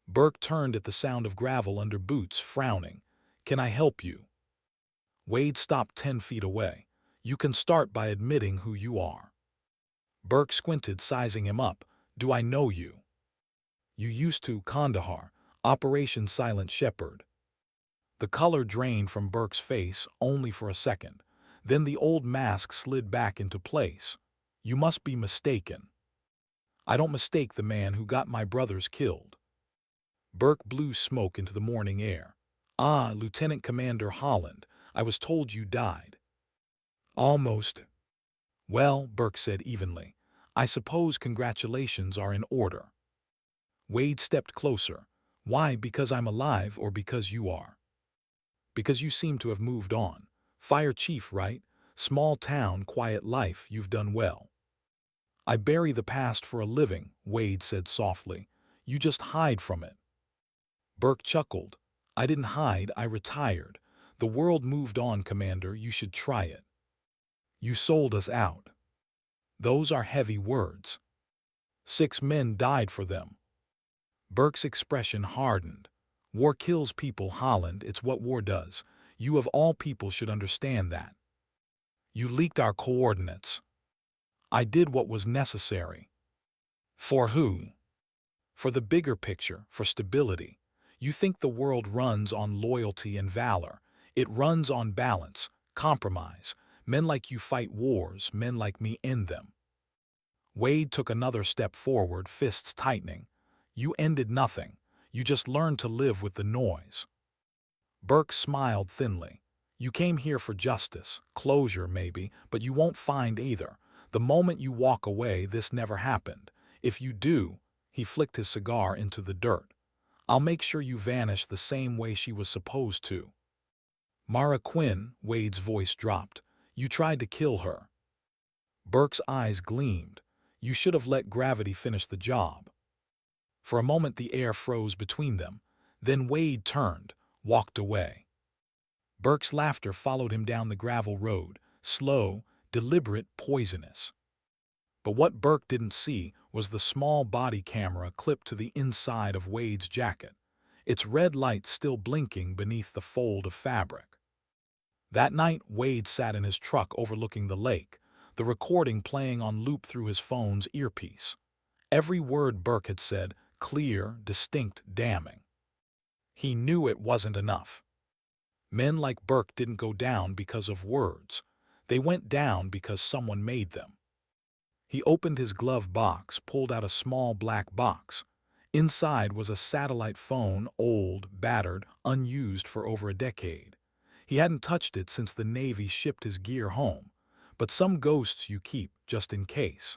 S1: Burke turned at the sound of gravel under boots, frowning. Can I help you? Wade stopped 10 feet away. You can start by admitting who you are. Burke squinted, sizing him up. Do I know you? You used to, Kandahar, Operation Silent Shepherd. The color drained from Burke's face only for a second. Then the old mask slid back into place. You must be mistaken. I don't mistake the man who got my brothers killed. Burke blew smoke into the morning air. Ah, Lieutenant Commander Holland, I was told you died. Almost. Well, Burke said evenly, I suppose congratulations are in order. Wade stepped closer. Why, because I'm alive or because you are? Because you seem to have moved on. Fire chief, right? Small town, quiet life, you've done well. I bury the past for a living, Wade said softly. You just hide from it. Burke chuckled. I didn't hide, I retired. The world moved on, Commander, you should try it. You sold us out. Those are heavy words. 6 men died for them. Burke's expression hardened. War kills people, Holland, it's what war does. You of all people should understand that. You leaked our coordinates. I did what was necessary. For who? For the bigger picture, for stability. You think the world runs on loyalty and valor. It runs on balance, compromise. Men like you fight wars, men like me end them. Wade took another step forward, fists tightening. You ended nothing. You just learned to live with the noise. Burke smiled thinly. You came here for justice, closure maybe, but you won't find either. The moment you walk away, this never happened. If you do, he flicked his cigar into the dirt, I'll make sure you vanish the same way she was supposed to. Mara Quinn, Wade's voice dropped. You tried to kill her. Burke's eyes gleamed. You should have let gravity finish the job. For a moment the air froze between them. Then Wade turned, walked away. Burke's laughter followed him down the gravel road, slow, deliberate, poisonous. But what Burke didn't see was the small body camera clipped to the inside of Wade's jacket, its red light still blinking beneath the fold of fabric. That night, Wade sat in his truck overlooking the lake, the recording playing on loop through his phone's earpiece. Every word Burke had said, clear, distinct, damning. He knew it wasn't enough. Men like Burke didn't go down because of words. They went down because someone made them. He opened his glove box, pulled out a small black box. Inside was a satellite phone, old, battered, unused for over a decade. He hadn't touched it since the Navy shipped his gear home, but some ghosts you keep just in case.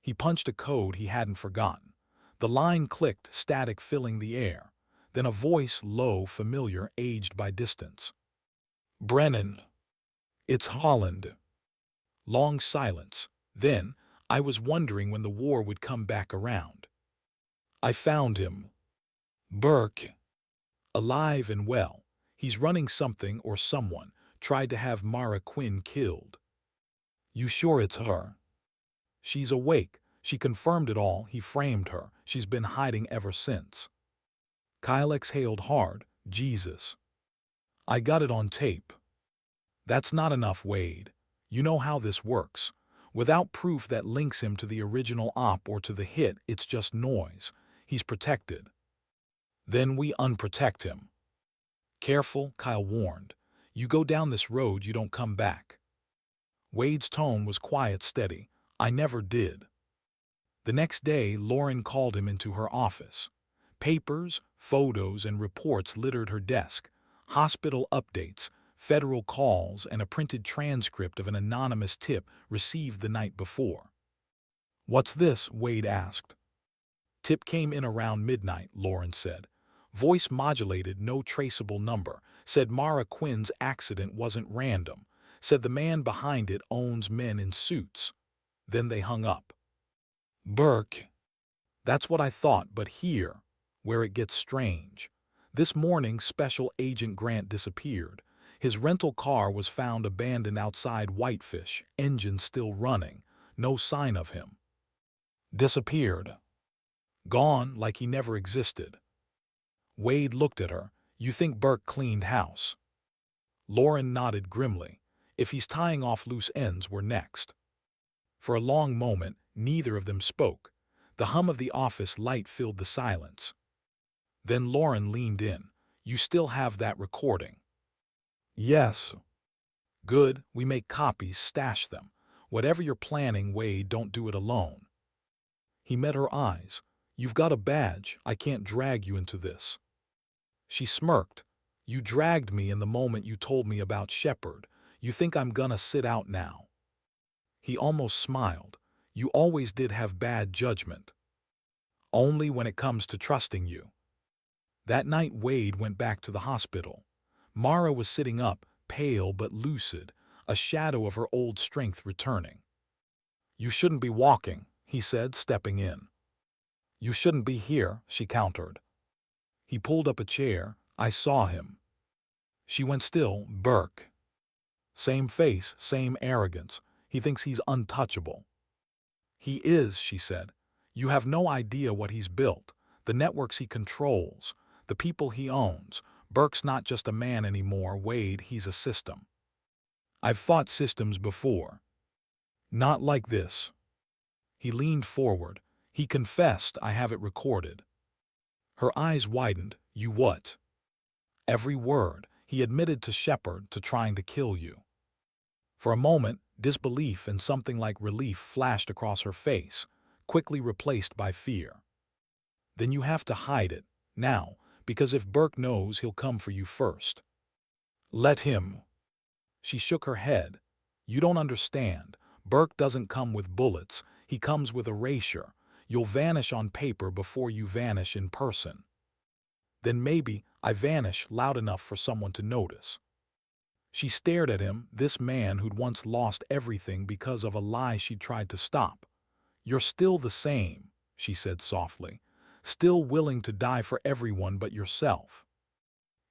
S1: He punched a code he hadn't forgotten. The line clicked, static filling the air. Then a voice, low, familiar, aged by distance. Brennan. It's Holland. Long silence. Then, I was wondering when the war would come back around. I found him. Burke. Alive and well. He's running something or someone. Tried to have Mara Quinn killed. You sure it's her? She's awake. She confirmed it all. He framed her. She's been hiding ever since. Kyle exhaled hard. Jesus. I got it on tape. That's not enough, Wade. You know how this works. Without proof that links him to the original op or to the hit, it's just noise. He's protected. Then we unprotect him. Careful, Kyle warned. You go down this road, you don't come back. Wade's tone was quiet, steady. I never did. The next day, Lauren called him into her office. Papers, photos, and reports littered her desk. Hospital updates, federal calls, and a printed transcript of an anonymous tip received the night before. What's this? Wade asked. Tip came in around midnight, Lauren said. Voice modulated, no traceable number. Said Mara Quinn's accident wasn't random. Said the man behind it owns men in suits. Then they hung up. Burke. That's what I thought, but here, where it gets strange. This morning, Special Agent Grant disappeared. His rental car was found abandoned outside Whitefish, engine still running. No sign of him. Disappeared. Gone like he never existed. Wade looked at her. You think Burke cleaned house? Lauren nodded grimly. If he's tying off loose ends, we're next. For a long moment, neither of them spoke. The hum of the office light filled the silence. Then Lauren leaned in. You still have that recording? Yes. Good, we make copies, stash them. Whatever you're planning, Wade, don't do it alone. He met her eyes. You've got a badge, I can't drag you into this. She smirked. You dragged me in the moment you told me about Shepard. You think I'm gonna sit out now? He almost smiled. You always did have bad judgment. Only when it comes to trusting you. That night Wade went back to the hospital. Mara was sitting up, pale but lucid, a shadow of her old strength returning. You shouldn't be walking, he said, stepping in. You shouldn't be here, she countered. He pulled up a chair. I saw him. She went still. Burke. Same face, same arrogance. He thinks he's untouchable. He is, she said. You have no idea what he's built, the networks he controls, the people he owns. Burke's not just a man anymore, Wade, he's a system. I've fought systems before. Not like this. He leaned forward. He confessed, I have it recorded. Her eyes widened. You what? Every word. He admitted to Shepard, to trying to kill you. For a moment, disbelief and something like relief flashed across her face, quickly replaced by fear. Then you have to hide it, now, because if Burke knows, he'll come for you first. Let him. She shook her head. You don't understand. Burke doesn't come with bullets, he comes with erasure. You'll vanish on paper before you vanish in person. Then maybe I vanish loud enough for someone to notice. She stared at him, this man who'd once lost everything because of a lie she tried to stop. You're still the same, she said softly, still willing to die for everyone but yourself.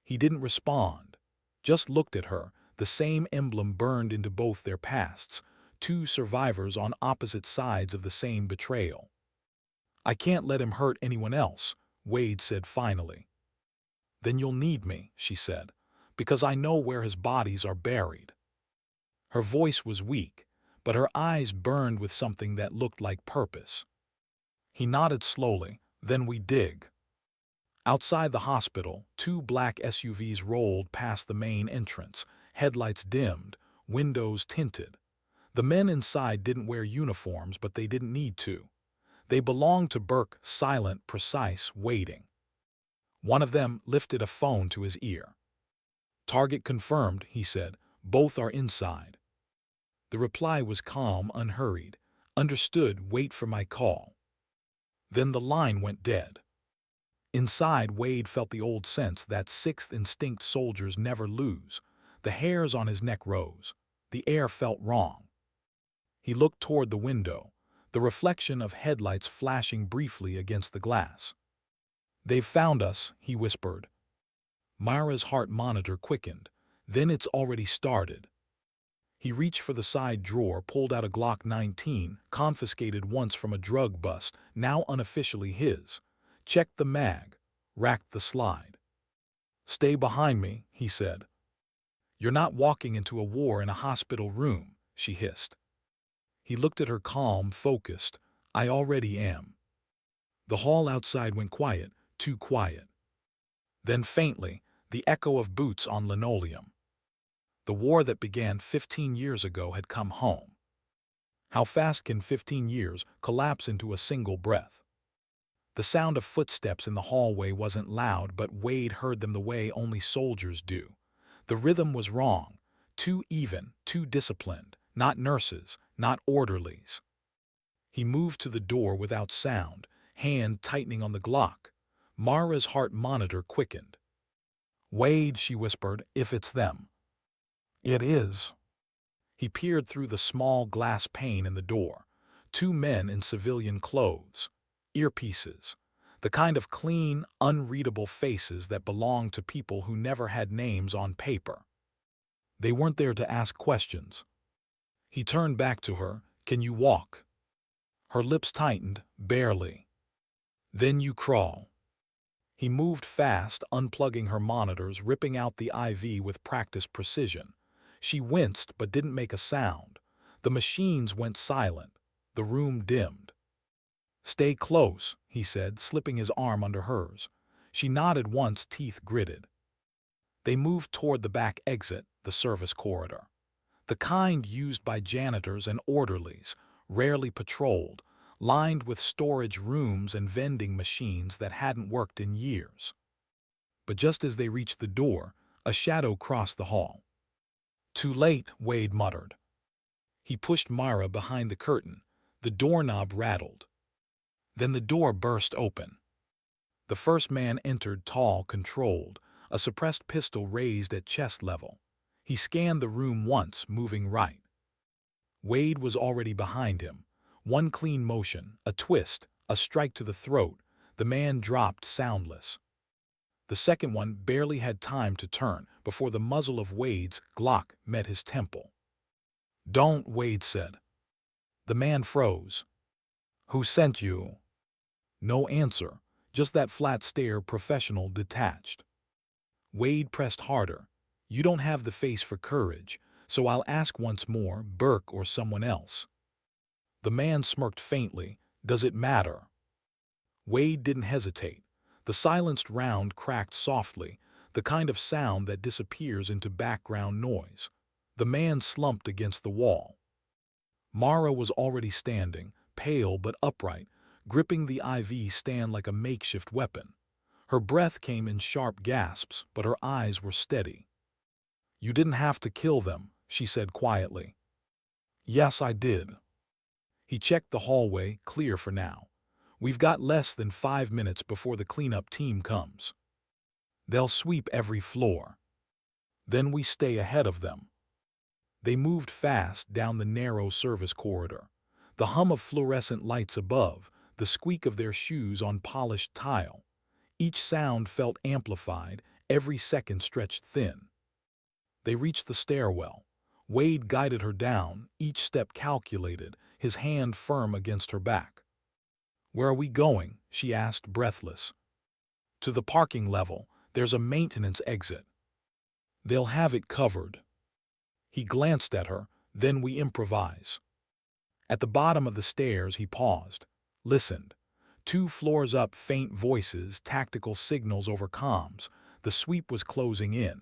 S1: He didn't respond, just looked at her, the same emblem burned into both their pasts, two survivors on opposite sides of the same betrayal. I can't let him hurt anyone else, Wade said finally. Then you'll need me, she said, because I know where his bodies are buried. Her voice was weak, but her eyes burned with something that looked like purpose. He nodded slowly. Then we dig. Outside the hospital, two black SUVs rolled past the main entrance, headlights dimmed, windows tinted. The men inside didn't wear uniforms, but they didn't need to. They belonged to Burke, silent, precise, waiting. One of them lifted a phone to his ear. Target confirmed, he said. Both are inside. The reply was calm, unhurried. Understood, wait for my call. Then the line went dead. Inside, Wade felt the old sense, that sixth instinct soldiers never lose. The hairs on his neck rose. The air felt wrong. He looked toward the window, the reflection of headlights flashing briefly against the glass. They've found us, he whispered. Myra's heart monitor quickened. Then it's already started. He reached for the side drawer, pulled out a Glock 19, confiscated once from a drug bust, now unofficially his. Checked the mag, racked the slide. Stay behind me, he said. You're not walking into a war in a hospital room, she hissed. He looked at her calm, focused. I already am. The hall outside went quiet, too quiet. Then faintly, the echo of boots on linoleum. The war that began 15 years ago had come home. How fast can 15 years collapse into a single breath? The sound of footsteps in the hallway wasn't loud, but Wade heard them the way only soldiers do. The rhythm was wrong, too even, too disciplined, not nurses, not orderlies. He moved to the door without sound, hand tightening on the Glock. Mara's heart monitor quickened. Wade, she whispered, if it's them. It is. He peered through the small glass pane in the door. Two men in civilian clothes. Earpieces. The kind of clean, unreadable faces that belong to people who never had names on paper. They weren't there to ask questions. He turned back to her. Can you walk? Her lips tightened, barely. Then you crawl. He moved fast, unplugging her monitors, ripping out the IV with practiced precision. She winced but didn't make a sound. The machines went silent. The room dimmed. Stay close, he said, slipping his arm under hers. She nodded once, teeth gritted. They moved toward the back exit, the service corridor. The kind used by janitors and orderlies, rarely patrolled, lined with storage rooms and vending machines that hadn't worked in years. But just as they reached the door, a shadow crossed the hall. Too late, Wade muttered. He pushed Myra behind the curtain. The doorknob rattled. Then the door burst open. The first man entered, tall, controlled, a suppressed pistol raised at chest level. He scanned the room once, moving right. Wade was already behind him. One clean motion, a twist, a strike to the throat. The man dropped soundless. The second one barely had time to turn before the muzzle of Wade's Glock met his temple. Don't, Wade said. The man froze. Who sent you? No answer, just that flat stare, professional, detached. Wade pressed harder. You don't have the face for courage, so I'll ask once more, Burke or someone else. The man smirked faintly. Does it matter? Wade didn't hesitate. The silenced round cracked softly, the kind of sound that disappears into background noise. The man slumped against the wall. Mara was already standing, pale but upright, gripping the IV stand like a makeshift weapon. Her breath came in sharp gasps, but her eyes were steady. You didn't have to kill them, she said quietly. Yes, I did. He checked the hallway, clear for now. We've got less than 5 minutes before the cleanup team comes. They'll sweep every floor. Then we stay ahead of them. They moved fast down the narrow service corridor. The hum of fluorescent lights above, the squeak of their shoes on polished tile. Each sound felt amplified, every second stretched thin. They reached the stairwell. Wade guided her down, each step calculated, his hand firm against her back. Where are we going? She asked, breathless. To the parking level. There's a maintenance exit. They'll have it covered. He glanced at her, then we improvise. At the bottom of the stairs he paused, listened. 2 floors up, faint voices, tactical signals over comms. The sweep was closing in.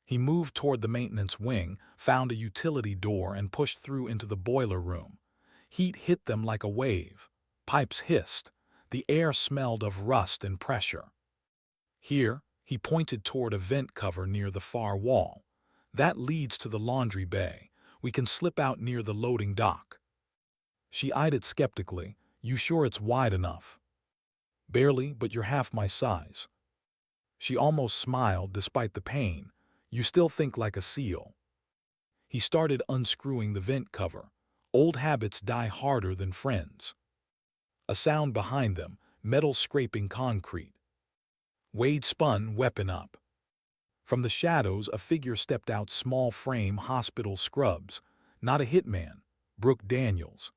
S1: He moved toward the maintenance wing, found a utility door and pushed through into the boiler room. Heat hit them like a wave. Pipes hissed. The air smelled of rust and pressure. Here, he pointed toward a vent cover near the far wall. That leads to the laundry bay. We can slip out near the loading dock. She eyed it skeptically. You sure it's wide enough? Barely, but you're half my size. She almost smiled despite the pain. You still think like a seal. He started unscrewing the vent cover. Old habits die harder than friends. A sound behind them, metal scraping concrete. Wade spun, weapon up. From the shadows, a figure stepped out, small frame, hospital scrubs. Not a hitman, Brooke Daniels.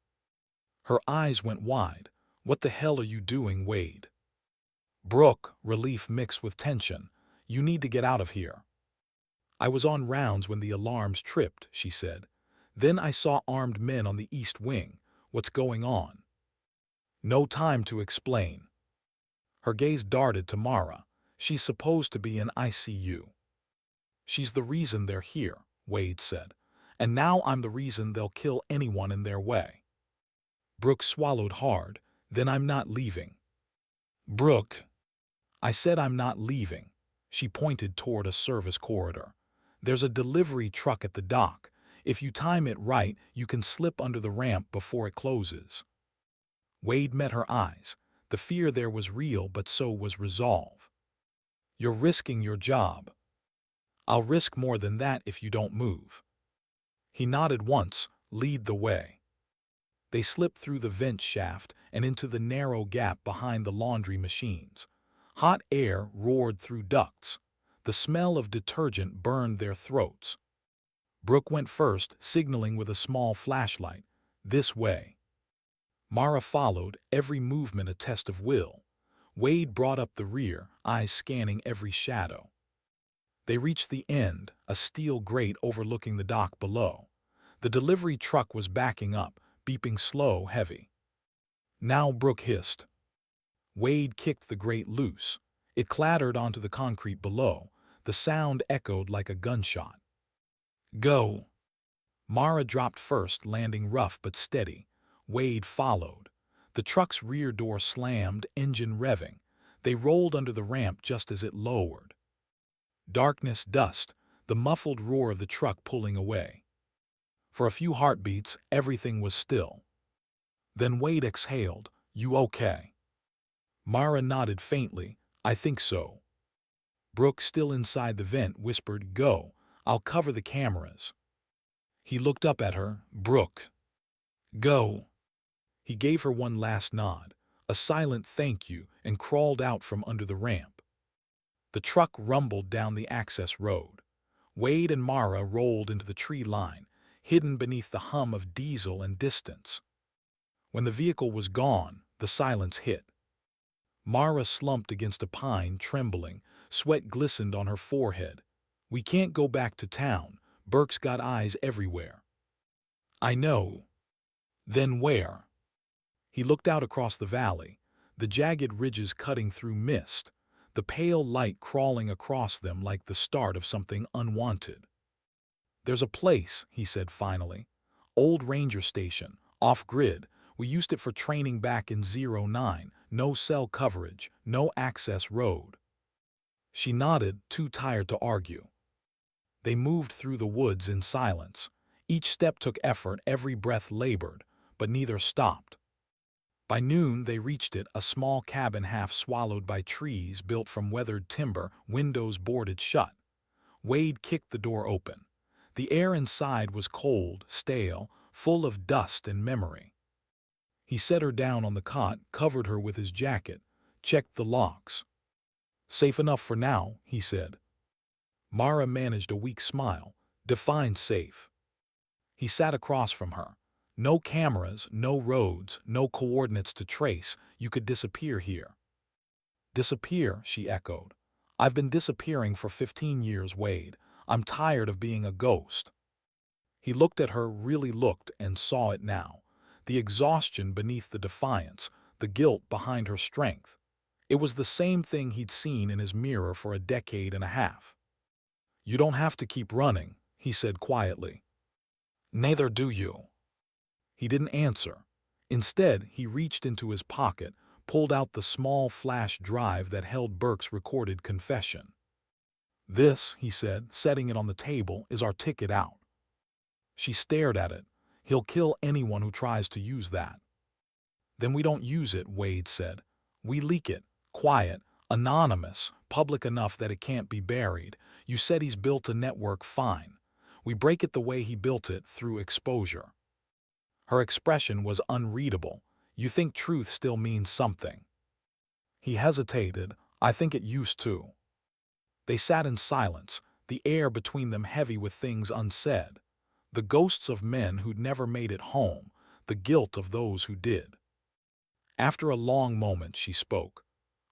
S1: Her eyes went wide. What the hell are you doing, Wade? Brooke, relief mixed with tension. You need to get out of here. I was on rounds when the alarms tripped, she said. Then I saw armed men on the east wing. What's going on? No time to explain. Her gaze darted to Mara. She's supposed to be in ICU. She's the reason they're here, Wade said. And now I'm the reason they'll kill anyone in their way. Brooke swallowed hard. Then I'm not leaving. Brooke. I said I'm not leaving. She pointed toward a service corridor. There's a delivery truck at the dock. If you time it right, you can slip under the ramp before it closes. Wade met her eyes. The fear there was real, but so was resolve. You're risking your job. I'll risk more than that if you don't move. He nodded once. Lead the way. They slipped through the vent shaft and into the narrow gap behind the laundry machines. Hot air roared through ducts. The smell of detergent burned their throats. Brooke went first, signaling with a small flashlight. This way. Mara followed, every movement a test of will. Wade brought up the rear, eyes scanning every shadow. They reached the end, a steel grate overlooking the dock below. The delivery truck was backing up, beeping slow, heavy. Now, Brooke hissed. Wade kicked the grate loose. It clattered onto the concrete below. The sound echoed like a gunshot. Go. Mara dropped first, landing rough but steady. Wade followed. The truck's rear door slammed, engine revving. They rolled under the ramp just as it lowered. Darkness, dust, the muffled roar of the truck pulling away. For a few heartbeats, everything was still. Then Wade exhaled. You okay? Mara nodded faintly. I think so. Brooke, still inside the vent, whispered, Go. I'll cover the cameras. He looked up at her. Brooke. Go. He gave her one last nod, a silent thank you, and crawled out from under the ramp. The truck rumbled down the access road. Wade and Mara rolled into the tree line, hidden beneath the hum of diesel and distance. When the vehicle was gone, the silence hit. Mara slumped against a pine, trembling. Sweat glistened on her forehead. "We can't go back to town. Burke's got eyes everywhere." "I know." "Then where?" He looked out across the valley, the jagged ridges cutting through mist, the pale light crawling across them like the start of something unwanted. "There's a place," he said finally. "Old ranger station, off-grid. We used it for training back in '09. No cell coverage, no access road." She nodded, too tired to argue. They moved through the woods in silence. Each step took effort, every breath labored, but neither stopped. By noon they reached it, a small cabin half swallowed by trees built from weathered timber, windows boarded shut. Wade kicked the door open. The air inside was cold, stale, full of dust and memory. He set her down on the cot, covered her with his jacket, checked the locks. "Safe enough for now," he said. Mara managed a weak smile. "Define safe." He sat across from her. "No cameras, no roads, no coordinates to trace. You could disappear here." "Disappear," she echoed. "I've been disappearing for 15 years, Wade. I'm tired of being a ghost." He looked at her, really looked, and saw it now. The exhaustion beneath the defiance, the guilt behind her strength. It was the same thing he'd seen in his mirror for a decade and a half. "You don't have to keep running," he said quietly. "Neither do you." He didn't answer. Instead, he reached into his pocket, pulled out the small flash drive that held Burke's recorded confession. "This," he said, setting it on the table, "is our ticket out." She stared at it. "He'll kill anyone who tries to use that." "Then we don't use it," Wade said. "We leak it, quiet, anonymous, public enough that it can't be buried. You said he's built a network, fine. We break it the way he built it, through exposure." Her expression was unreadable. "You think truth still means something?" He hesitated. "I think it used to." They sat in silence, the air between them heavy with things unsaid. The ghosts of men who'd never made it home, the guilt of those who did. After a long moment, she spoke.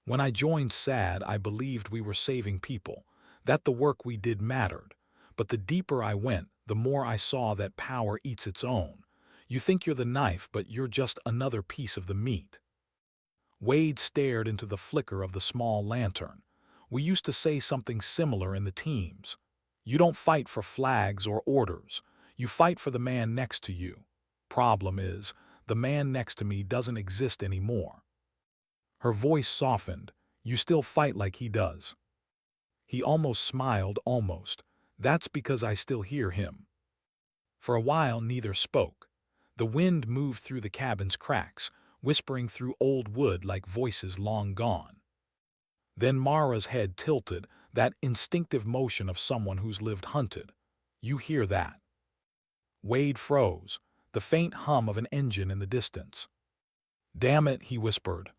S1: "When I joined SAD, I believed we were saving people, that the work we did mattered. But the deeper I went, the more I saw that power eats its own. You think you're the knife, but you're just another piece of the meat." Wade stared into the flicker of the small lantern. "We used to say something similar in the teams. You don't fight for flags or orders. You fight for the man next to you. Problem is, the man next to me doesn't exist anymore." Her voice softened. "You still fight like he does." He almost smiled, almost. "That's because I still hear him." For a while neither spoke. The wind moved through the cabin's cracks, whispering through old wood like voices long gone. Then Mara's head tilted, that instinctive motion of someone who's lived hunted. "You hear that?" Wade froze, the faint hum of an engine in the distance. "Damn it," he whispered.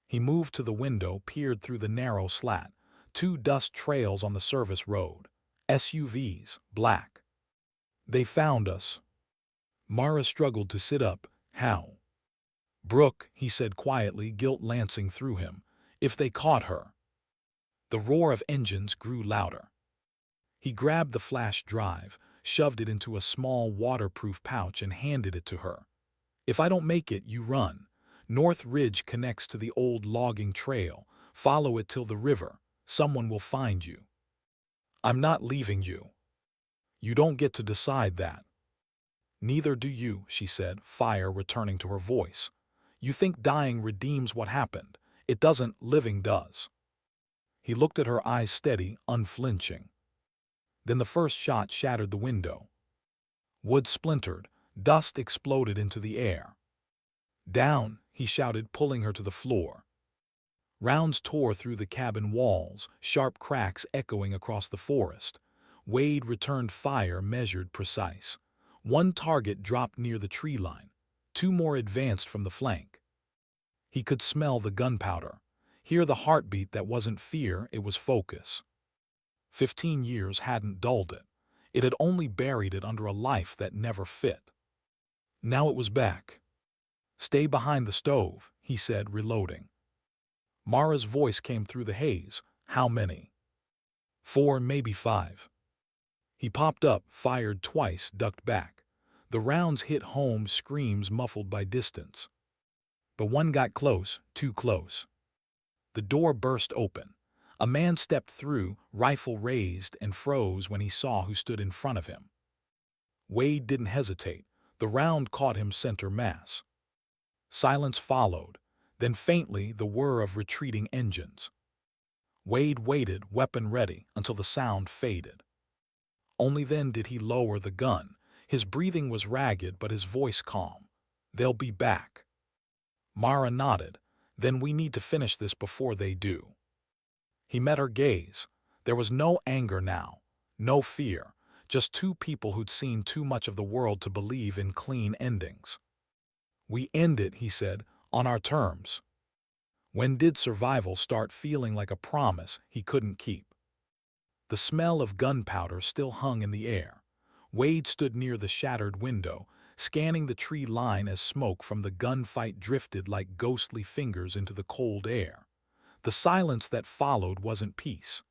S1: He moved to the window, peered through the narrow slat. 2 dust trails on the service road. SUVs, black. "They found us." Mara struggled to sit up. "How?" "Brooke," he said quietly, guilt lancing through him. "If they caught her." The roar of engines grew louder. He grabbed the flash drive, shoved it into a small waterproof pouch and handed it to her. "If I don't make it, you run. North Ridge connects to the old logging trail. Follow it till the river. Someone will find you." "I'm not leaving you." "You don't get to decide that." "Neither do you," she said, fire returning to her voice. "You think dying redeems what happened. It doesn't, living does." He looked at her, eyes steady, unflinching. Then the first shot shattered the window. Wood splintered, dust exploded into the air. "Down," he shouted, pulling her to the floor. Rounds tore through the cabin walls, sharp cracks echoing across the forest. Wade returned fire, measured, precise. 1 target dropped near the tree line. 2 more advanced from the flank. He could smell the gunpowder, hear the heartbeat that wasn't fear, it was focus. 15 years hadn't dulled it. It had only buried it under a life that never fit. Now it was back. "Stay behind the stove," he said, reloading. Mara's voice came through the haze. How many? 4, maybe 5. He popped up, fired twice, ducked back. The rounds hit home, screams muffled by distance. But one got close, too close. The door burst open. A man stepped through, rifle raised, and froze when he saw who stood in front of him. Wade didn't hesitate. The round caught him center mass. Silence followed, then faintly the whir of retreating engines. Wade waited, weapon ready, until the sound faded. Only then did he lower the gun. His breathing was ragged, but his voice calm. They'll be back. Mara nodded. Then we need to finish this before they do. He met her gaze. There was no anger now, no fear, just two people who'd seen too much of the world to believe in clean endings. We end it, he said, on our terms. When did survival start feeling like a promise he couldn't keep? The smell of gunpowder still hung in the air. Wade stood near the shattered window, scanning the tree line as smoke from the gunfight drifted like ghostly fingers into the cold air. The silence that followed wasn't peace.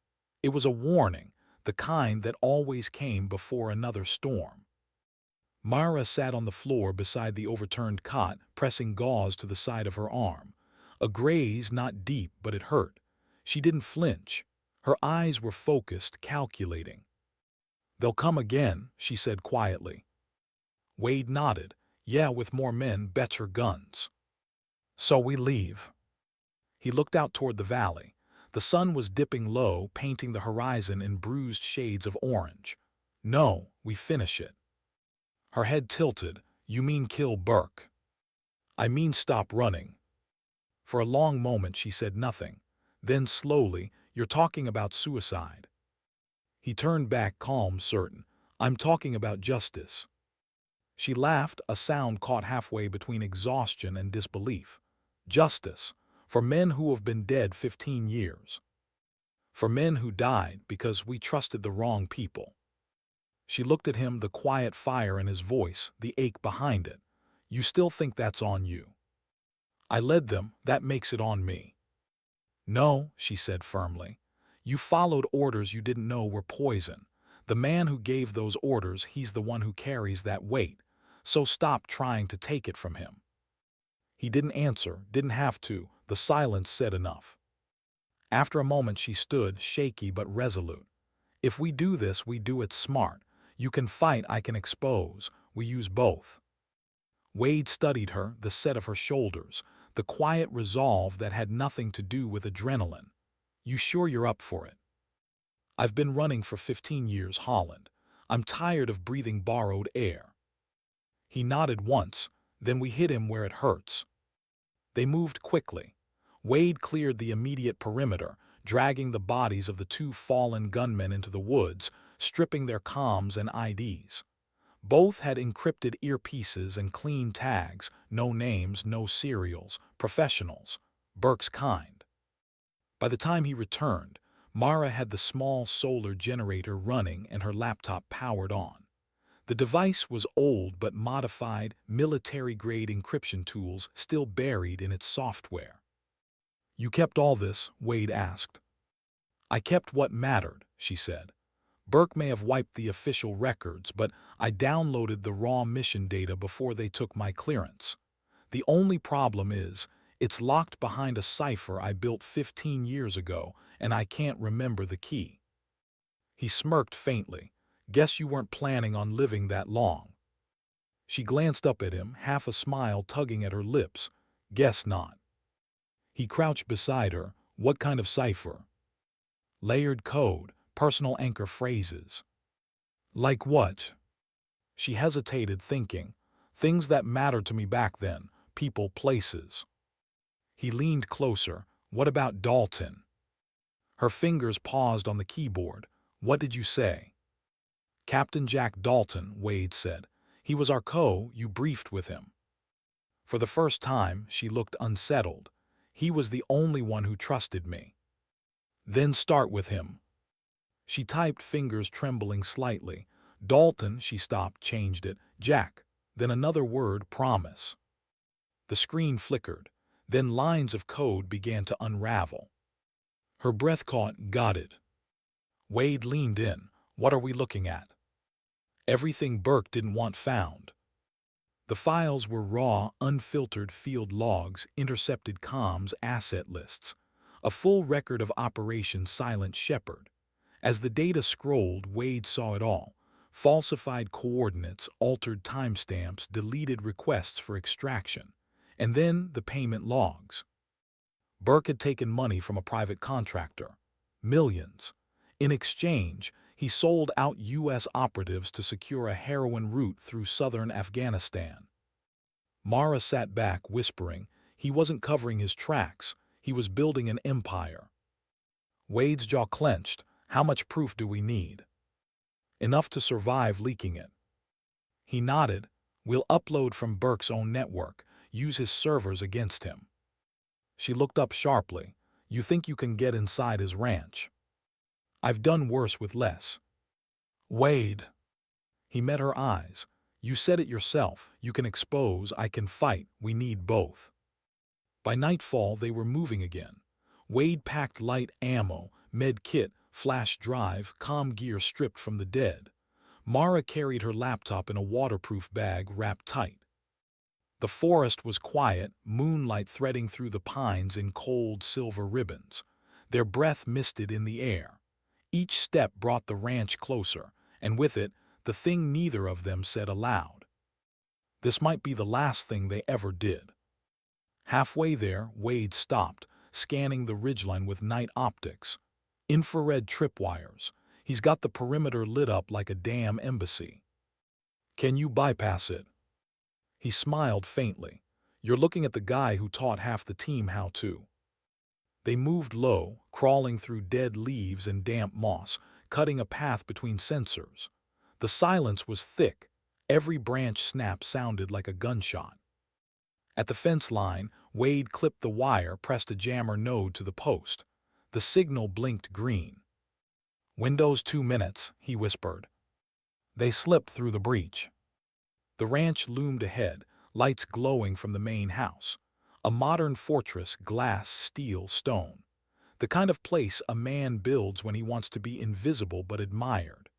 S1: It was a warning, the kind that always came before another storm. Mara sat on the floor beside the overturned cot, pressing gauze to the side of her arm. A graze not deep, but it hurt. She didn't flinch. Her eyes were focused, calculating. "They'll come again," she said quietly. Wade nodded. "Yeah, with more men, better guns." "So we leave." He looked out toward the valley. The sun was dipping low, painting the horizon in bruised shades of orange. "No, we finish it." Her head tilted. "You mean kill Burke?" "I mean stop running." For a long moment she said nothing. Then slowly, "You're talking about suicide." He turned back, calm, certain. "I'm talking about justice." She laughed, a sound caught halfway between exhaustion and disbelief. "Justice. For men who have been dead 15 years. For men who died because we trusted the wrong people." She looked at him, the quiet fire in his voice, the ache behind it. "You still think that's on you?" "I led them, that makes it on me." "No," she said firmly. "You followed orders you didn't know were poison. The man who gave those orders, he's the one who carries that weight. So stop trying to take it from him." He didn't answer, didn't have to. The silence said enough. After a moment she stood, shaky but resolute. "If we do this, we do it smart. You can fight, I can expose. We use both." Wade studied her, the set of her shoulders, the quiet resolve that had nothing to do with adrenaline. "You sure you're up for it?" "I've been running for 15 years, Holland. I'm tired of breathing borrowed air." He nodded once, then we hit him where it hurts. They moved quickly. Wade cleared the immediate perimeter, dragging the bodies of the two fallen gunmen into the woods, stripping their comms and IDs. Both had encrypted earpieces and clean tags, no names, no serials, professionals, Burke's kind. By the time he returned, Mara had the small solar generator running and her laptop powered on. The device was old but modified, military-grade encryption tools still buried in its software. "You kept all this?" Wade asked. "I kept what mattered," she said. "Burke may have wiped the official records, but I downloaded the raw mission data before they took my clearance. The only problem is, it's locked behind a cipher I built 15 years ago, and I can't remember the key." He smirked faintly. "Guess you weren't planning on living that long." She glanced up at him, half a smile tugging at her lips. "Guess not." He crouched beside her. "What kind of cipher?" "Layered code, personal anchor phrases." "Like what?" She hesitated, thinking. "Things that mattered to me back then, people, places." He leaned closer. "What about Dalton?" Her fingers paused on the keyboard. "What did you say?" "Captain Jack Dalton," Wade said. "He was our you briefed with him." For the first time, she looked unsettled. "He was the only one who trusted me." "Then start with him." She typed, fingers trembling slightly. "Dalton," she stopped, changed it. "Jack." Then another word, "promise." The screen flickered. Then lines of code began to unravel. Her breath caught. Got it. Wade leaned in. What are we looking at? Everything Burke didn't want found. The files were raw, unfiltered field logs, intercepted comms, asset lists. A full record of Operation Silent Shepherd. As the data scrolled, Wade saw it all. Falsified coordinates, altered timestamps, deleted requests for extraction. And then the payment logs. Burke had taken money from a private contractor. Millions. In exchange, he sold out U.S. operatives to secure a heroin route through southern Afghanistan. Mara sat back, whispering. He wasn't covering his tracks. He was building an empire. Wade's jaw clenched. How much proof do we need? Enough to survive leaking it. He nodded. We'll upload from Burke's own network, use his servers against him. She looked up sharply. You think you can get inside his ranch? I've done worse with less. Wade. He met her eyes. You said it yourself. You can expose, I can fight. We need both. By nightfall, they were moving again. Wade packed light ammo, med kit, flash drive, comm gear stripped from the dead. Mara carried her laptop in a waterproof bag wrapped tight. The forest was quiet, moonlight threading through the pines in cold silver ribbons. Their breath misted in the air. Each step brought the ranch closer, and with it, the thing neither of them said aloud. This might be the last thing they ever did. Halfway there, Wade stopped, scanning the ridgeline with night optics. Infrared tripwires. He's got the perimeter lit up like a damn embassy. Can you bypass it? He smiled faintly. You're looking at the guy who taught half the team how to. They moved low, crawling through dead leaves and damp moss, cutting a path between sensors. The silence was thick. Every branch snap sounded like a gunshot. At the fence line, Wade clipped the wire, pressed a jammer node to the post. The signal blinked green. Windows 2 minutes, he whispered. They slipped through the breach. The ranch loomed ahead, lights glowing from the main house. A modern fortress, glass, steel, stone. The kind of place a man builds when he wants to be invisible but admired.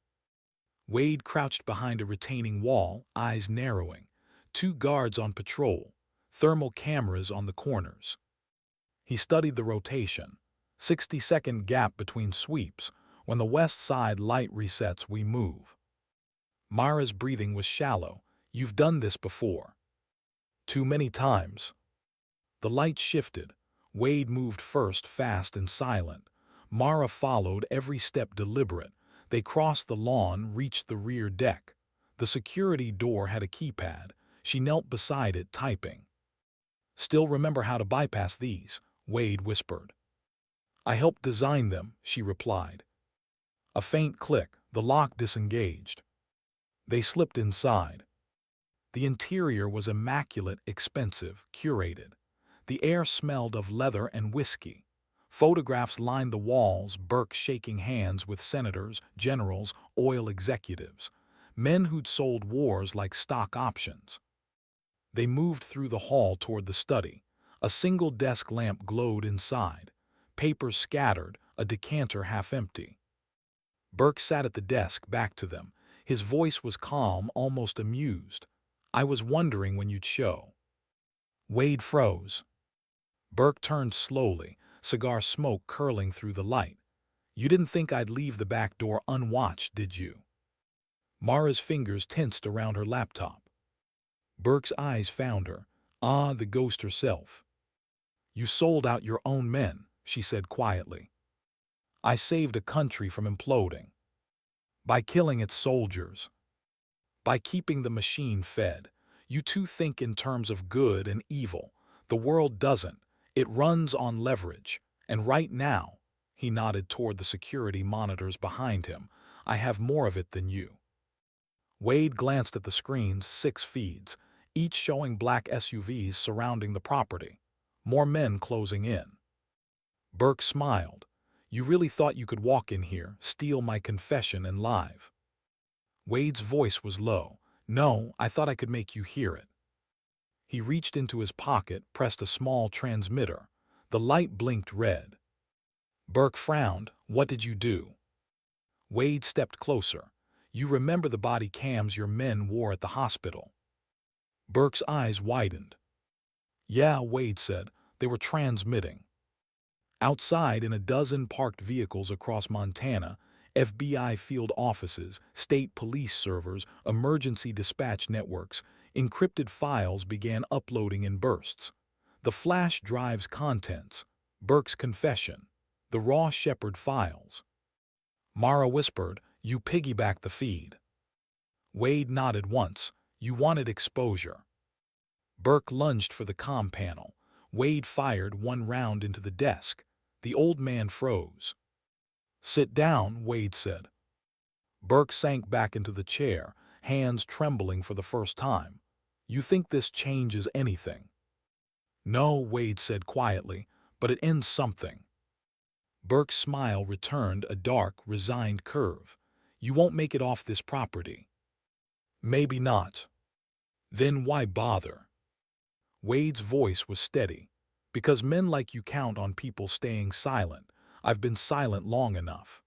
S1: Wade crouched behind a retaining wall, eyes narrowing. 2 guards on patrol, thermal cameras on the corners. He studied the rotation. 60-second gap between sweeps. When the west side light resets, we move. Mara's breathing was shallow. You've done this before. Too many times. The light shifted. Wade moved first, fast and silent. Mara followed, every step deliberate. They crossed the lawn, reached the rear deck. The security door had a keypad. She knelt beside it, typing. Still remember how to bypass these, Wade whispered. I helped design them, she replied. A faint click, the lock disengaged. They slipped inside. The interior was immaculate, expensive, curated. The air smelled of leather and whiskey. Photographs lined the walls, Burke shaking hands with senators, generals, oil executives, men who'd sold wars like stock options. They moved through the hall toward the study. A single desk lamp glowed inside. Papers scattered, a decanter half empty. Burke sat at the desk, back to them. His voice was calm, almost amused. I was wondering when you'd show. Wade froze. Burke turned slowly, cigar smoke curling through the light. You didn't think I'd leave the back door unwatched, did you? Mara's fingers tensed around her laptop. Burke's eyes found her. Ah, the ghost herself. You sold out your own men, she said quietly. I saved a country from imploding. By killing its soldiers. By keeping the machine fed. You two think in terms of good and evil. The world doesn't. It runs on leverage. And right now, he nodded toward the security monitors behind him, I have more of it than you. Wade glanced at the screens, 6 feeds, each showing black SUVs surrounding the property. More men closing in. Burke smiled. You really thought you could walk in here, steal my confession and live? Wade's voice was low. No, I thought I could make you hear it. He reached into his pocket, pressed a small transmitter. The light blinked red. Burke frowned. "What did you do?" Wade stepped closer. "You remember the body cams your men wore at the hospital?" Burke's eyes widened. "Yeah," Wade said. "They were transmitting." Outside, in a dozen parked vehicles across Montana, FBI field offices, state police servers, emergency dispatch networks, encrypted files began uploading in bursts. The flash drive's contents, Burke's confession, the raw Shepard files. Mara whispered, "You piggyback the feed." Wade nodded once. "You wanted exposure." Burke lunged for the comm panel. Wade fired one round into the desk. The old man froze. "Sit down," Wade said. Burke sank back into the chair, hands trembling for the first time. "You think this changes anything?" "No," Wade said quietly, "but it ends something." Burke's smile returned, a dark, resigned curve. "You won't make it off this property." "Maybe not." "Then why bother?" Wade's voice was steady. "Because men like you count on people staying silent. I've been silent long enough."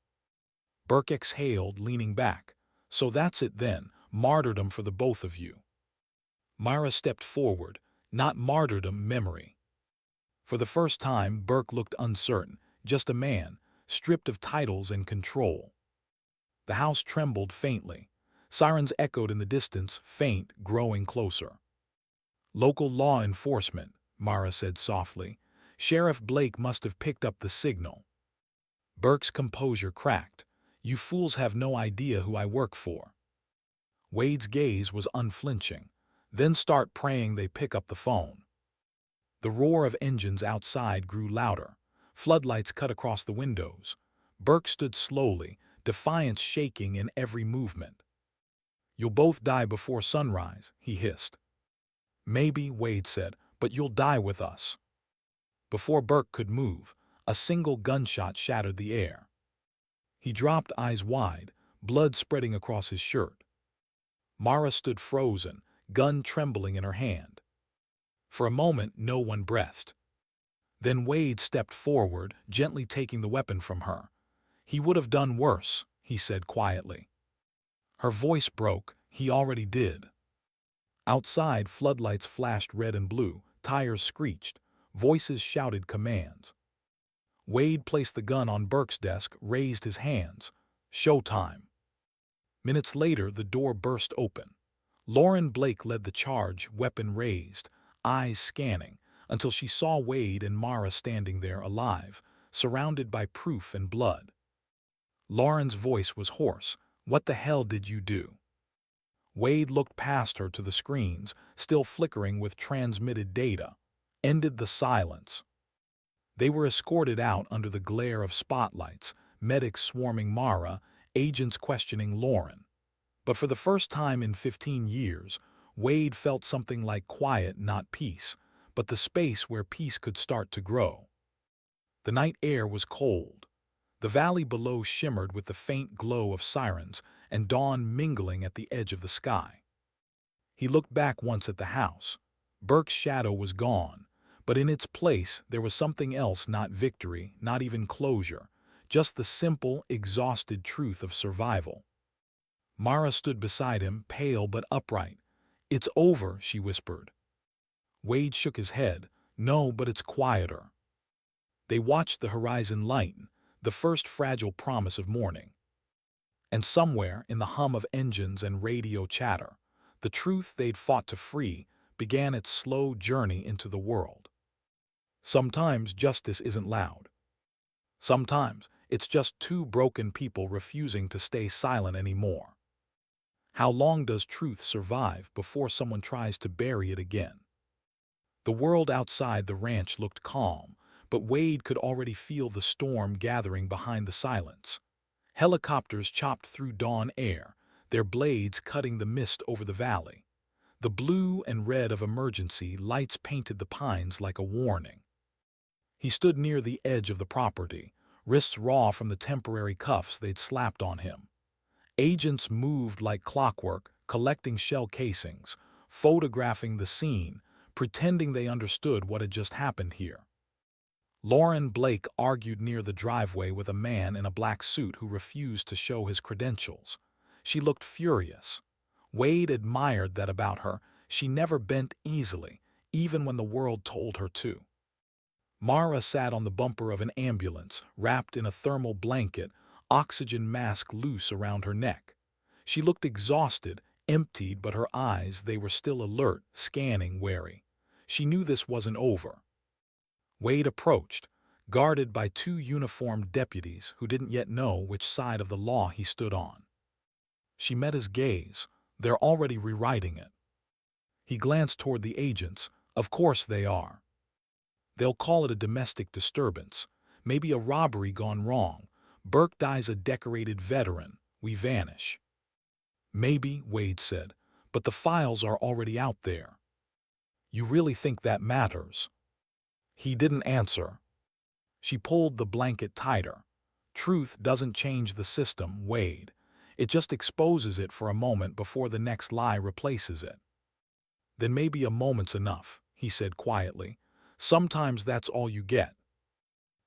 S1: Burke exhaled, leaning back. "So that's it then, martyrdom for the both of you." Myra stepped forward. "Not martyrdom, memory." For the first time, Burke looked uncertain, just a man, stripped of titles and control. The house trembled faintly. Sirens echoed in the distance, faint, growing closer. "Local law enforcement," Mara said softly. "Sheriff Blake must have picked up the signal." Burke's composure cracked. "You fools have no idea who I work for." Wade's gaze was unflinching. "Then start praying they pick up the phone." The roar of engines outside grew louder. Floodlights cut across the windows. Burke stood slowly, defiance shaking in every movement. "You'll both die before sunrise," he hissed. "Maybe," Wade said, "but you'll die with us." Before Burke could move, a single gunshot shattered the air. He dropped, eyes wide, blood spreading across his shirt. Mara stood frozen, gun trembling in her hand. For a moment, no one breathed. Then Wade stepped forward, gently taking the weapon from her. "He would have done worse," he said quietly. Her voice broke. "He already did." Outside, floodlights flashed red and blue, tires screeched, voices shouted commands. Wade placed the gun on Burke's desk, raised his hands. "Showtime." Minutes later, the door burst open. Lauren Blake led the charge, weapon raised, eyes scanning, until she saw Wade and Mara standing there alive, surrounded by proof and blood. Lauren's voice was hoarse. "What the hell did you do?" Wade looked past her to the screens, still flickering with transmitted data. Ended the silence. They were escorted out under the glare of spotlights, medics swarming Mara, agents questioning Lauren. But for the first time in 15 years, Wade felt something like quiet, not peace, but the space where peace could start to grow. The night air was cold. The valley below shimmered with the faint glow of sirens, and dawn mingling at the edge of the sky. He looked back once at the house. Burke's shadow was gone, but in its place there was something else, not victory, not even closure, just the simple, exhausted truth of survival. Mara stood beside him, pale but upright. "It's over," she whispered. Wade shook his head. "No, but it's quieter." They watched the horizon lighten, the first fragile promise of morning. And somewhere, in the hum of engines and radio chatter, the truth they'd fought to free began its slow journey into the world. Sometimes justice isn't loud. Sometimes it's just two broken people refusing to stay silent anymore. How long does truth survive before someone tries to bury it again? The world outside the ranch looked calm, but Wade could already feel the storm gathering behind the silence. Helicopters chopped through dawn air, their blades cutting the mist over the valley. The blue and red of emergency lights painted the pines like a warning. He stood near the edge of the property, wrists raw from the temporary cuffs they'd slapped on him. Agents moved like clockwork, collecting shell casings, photographing the scene, pretending they understood what had just happened here. Lauren Blake argued near the driveway with a man in a black suit who refused to show his credentials. She looked furious. Wade admired that about her. She never bent easily, even when the world told her to. Mara sat on the bumper of an ambulance, wrapped in a thermal blanket, oxygen mask loose around her neck. She looked exhausted, emptied, but her eyes, they were still alert, scanning, wary. She knew this wasn't over. Wade approached, guarded by two uniformed deputies who didn't yet know which side of the law he stood on. She met his gaze. They're already rewriting it. He glanced toward the agents. Of course they are. They'll call it a domestic disturbance, maybe a robbery gone wrong. Burke dies a decorated veteran. We vanish. Maybe, Wade said, but the files are already out there. You really think that matters? He didn't answer. She pulled the blanket tighter. Truth doesn't change the system, Wade. It just exposes it for a moment before the next lie replaces it. Then maybe a moment's enough, he said quietly. Sometimes that's all you get.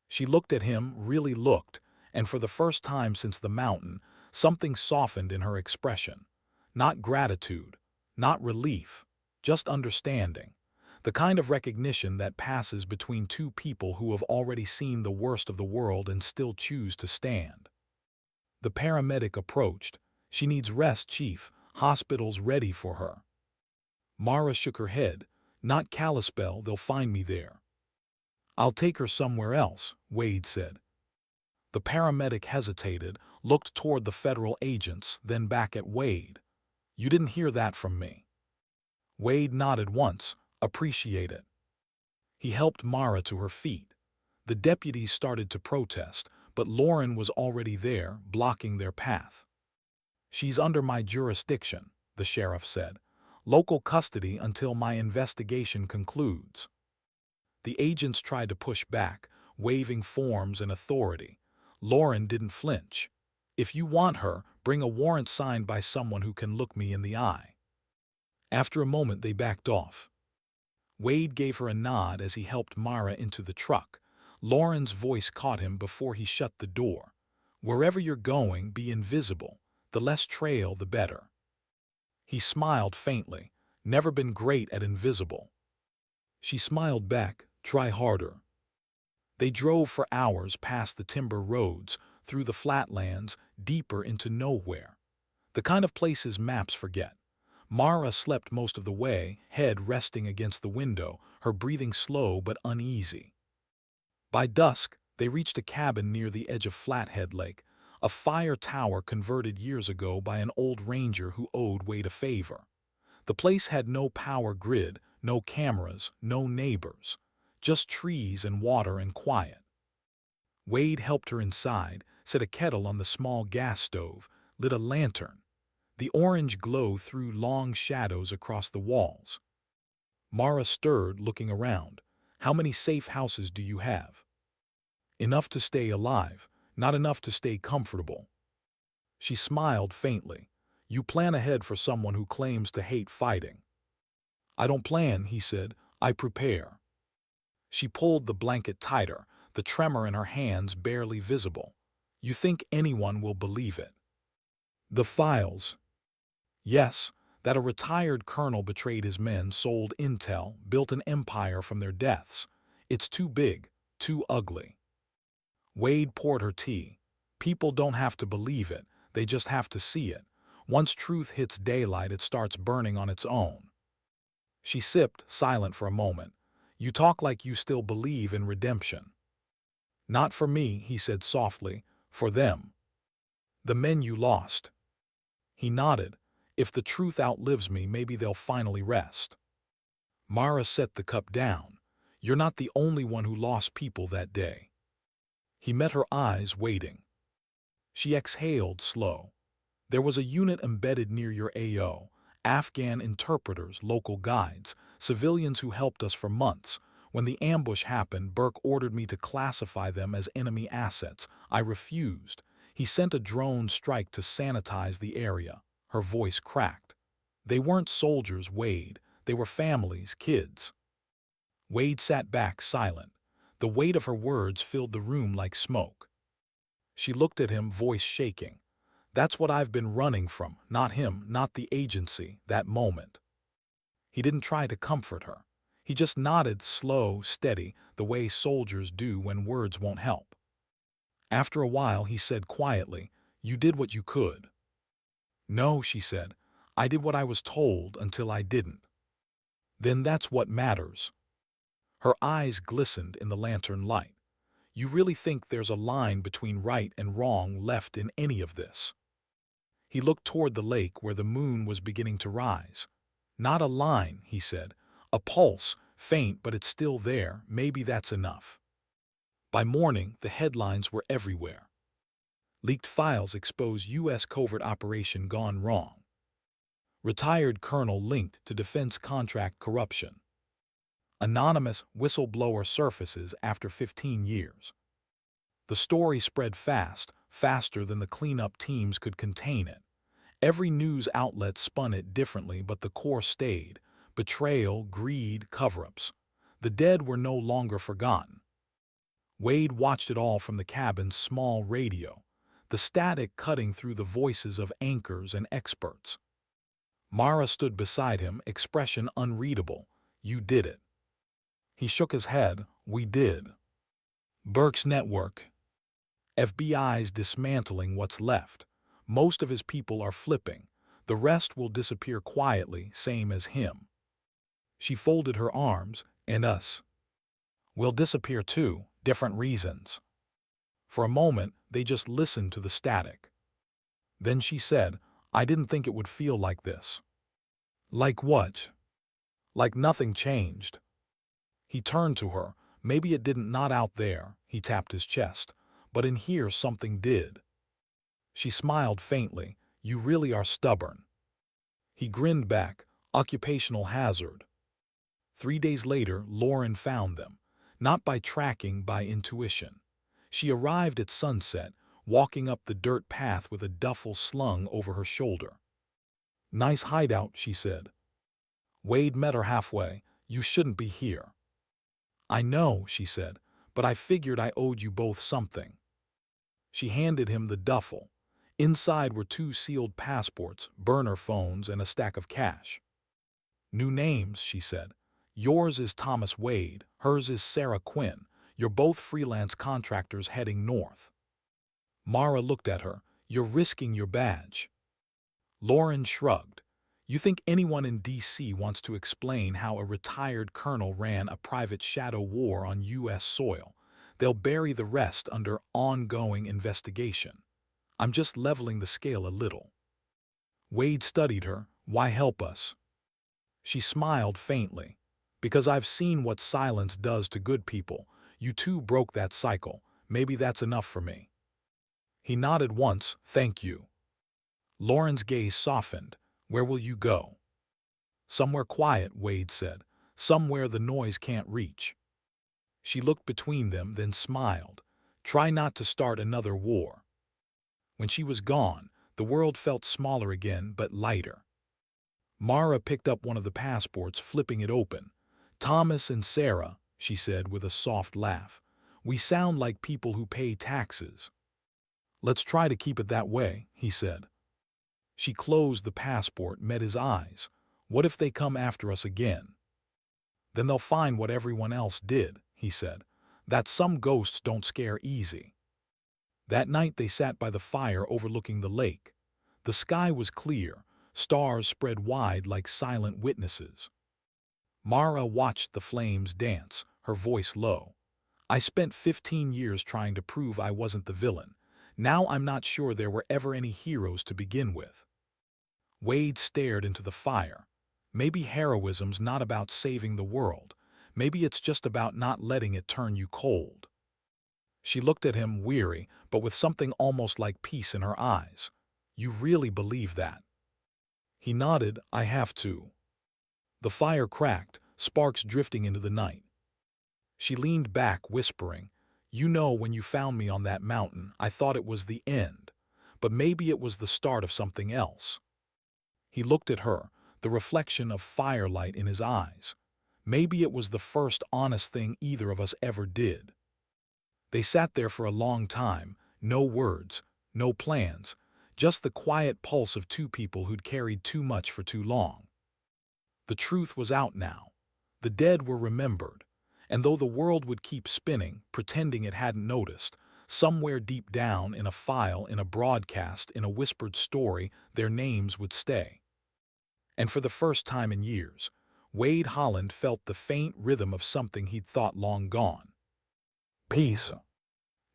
S1: She looked at him, really looked, and for the first time since the mountain, something softened in her expression. Not gratitude, not relief, just understanding. The kind of recognition that passes between two people who have already seen the worst of the world and still choose to stand. The paramedic approached. She needs rest, Chief. Hospital's ready for her. Mara shook her head. Not Kalispell, they'll find me there. I'll take her somewhere else, Wade said. The paramedic hesitated, looked toward the federal agents, then back at Wade. You didn't hear that from me. Wade nodded once. Appreciate it. He helped Mara to her feet. The deputies started to protest, but Lauren was already there, blocking their path. She's under my jurisdiction, the sheriff said. Local custody until my investigation concludes. The agents tried to push back, waving forms and authority. Lauren didn't flinch. If you want her, bring a warrant signed by someone who can look me in the eye. After a moment they backed off. Wade gave her a nod as he helped Mara into the truck. Lauren's voice caught him before he shut the door. Wherever you're going, be invisible. The less trail, the better. He smiled faintly. Never been great at invisible. She smiled back. Try harder. They drove for hours past the timber roads, through the flatlands, deeper into nowhere. The kind of places maps forget. Mara slept most of the way, head resting against the window, her breathing slow but uneasy. By dusk, they reached a cabin near the edge of Flathead Lake, a fire tower converted years ago by an old ranger who owed Wade a favor. The place had no power grid, no cameras, no neighbors, just trees and water and quiet. Wade helped her inside, set a kettle on the small gas stove, lit a lantern. The orange glow threw long shadows across the walls. Mara stirred, looking around. How many safe houses do you have? Enough to stay alive, not enough to stay comfortable. She smiled faintly. You plan ahead for someone who claims to hate fighting. I don't plan, he said. I prepare. She pulled the blanket tighter, the tremor in her hands barely visible. You think anyone will believe it? The files. Yes, that a retired colonel betrayed his men, sold intel, built an empire from their deaths. It's too big, too ugly. Wade poured her tea. People don't have to believe it, they just have to see it. Once truth hits daylight, it starts burning on its own. She sipped, silent for a moment. You talk like you still believe in redemption. Not for me, he said softly, for them. The men you lost. He nodded. If the truth outlives me, maybe they'll finally rest. Mara set the cup down. You're not the only one who lost people that day. He met her eyes, waiting. She exhaled, slow. There was a unit embedded near your AO, Afghan interpreters, local guides, civilians who helped us for months. When the ambush happened, Burke ordered me to classify them as enemy assets. I refused. He sent a drone strike to sanitize the area. Her voice cracked. They weren't soldiers, Wade. They were families, kids. Wade sat back silent. The weight of her words filled the room like smoke. She looked at him, voice shaking. That's what I've been running from, not him, not the agency, that moment. He didn't try to comfort her. He just nodded, slow, steady, the way soldiers do when words won't help. After a while he said quietly, "You did what you could." "No," she said. "I did what I was told until I didn't." "Then that's what matters." Her eyes glistened in the lantern light. "You really think there's a line between right and wrong left in any of this?" He looked toward the lake where the moon was beginning to rise. "Not a line," he said. "A pulse, faint, but it's still there. Maybe that's enough." By morning, the headlines were everywhere. Leaked files expose U.S. covert operation gone wrong. Retired colonel linked to defense contract corruption. Anonymous whistleblower surfaces after 15 years. The story spread fast, faster than the cleanup teams could contain it. Every news outlet spun it differently, but the core stayed. Betrayal, greed, cover-ups. The dead were no longer forgotten. Wade watched it all from the cabin's small radio, the static cutting through the voices of anchors and experts. Mara stood beside him, expression unreadable. "You did it." He shook his head. "We did." Burke's network. FBI's dismantling what's left. Most of his people are flipping. The rest will disappear quietly, same as him. She folded her arms. "And us? We'll disappear too, different reasons." For a moment, they just listened to the static. Then she said, "I didn't think it would feel like this." "Like what?" "Like nothing changed." He turned to her. "Maybe it didn't, not out there," he tapped his chest, "but in here something did." She smiled faintly. "You really are stubborn." He grinned back. "Occupational hazard." 3 days later, Lauren found them. Not by tracking, by intuition. She arrived at sunset, walking up the dirt path with a duffel slung over her shoulder. "Nice hideout," she said. Wade met her halfway. "You shouldn't be here." "I know," she said, "but I figured I owed you both something." She handed him the duffel. Inside were 2 sealed passports, burner phones, and a stack of cash. "New names," she said. "Yours is Thomas Wade, hers is Sarah Quinn. You're both freelance contractors heading north." Mara looked at her. "You're risking your badge." Lauren shrugged. "You think anyone in D.C. wants to explain how a retired colonel ran a private shadow war on U.S. soil? They'll bury the rest under ongoing investigation. I'm just leveling the scale a little." Wade studied her. "Why help us?" She smiled faintly. "Because I've seen what silence does to good people. You two broke that cycle. Maybe that's enough for me." He nodded once. "Thank you." Lauren's gaze softened. "Where will you go?" "Somewhere quiet," Wade said. "Somewhere the noise can't reach." She looked between them, then smiled. "Try not to start another war." When she was gone, the world felt smaller again, but lighter. Mara picked up one of the passports, flipping it open. "Thomas and Sarah," she said with a soft laugh. "We sound like people who pay taxes." "Let's try to keep it that way," he said. She closed the passport, met his eyes. "What if they come after us again?" "Then they'll find what everyone else did," he said. "That some ghosts don't scare easy." That night they sat by the fire overlooking the lake. The sky was clear, stars spread wide like silent witnesses. Mara watched the flames dance, her voice low. "I spent 15 years trying to prove I wasn't the villain. Now I'm not sure there were ever any heroes to begin with." Wade stared into the fire. "Maybe heroism's not about saving the world. Maybe it's just about not letting it turn you cold." She looked at him, weary, but with something almost like peace in her eyes. "You really believe that?" He nodded. "I have to." The fire cracked, sparks drifting into the night. She leaned back, whispering, "You know, when you found me on that mountain, I thought it was the end. But maybe it was the start of something else." He looked at her, the reflection of firelight in his eyes. Maybe it was the first honest thing either of us ever did. They sat there for a long time, no words, no plans, just the quiet pulse of two people who'd carried too much for too long. The truth was out now. The dead were remembered, and though the world would keep spinning, pretending it hadn't noticed, somewhere deep down in a file, in a broadcast, in a whispered story, their names would stay. And for the first time in years, Wade Holland felt the faint rhythm of something he'd thought long gone. Peace.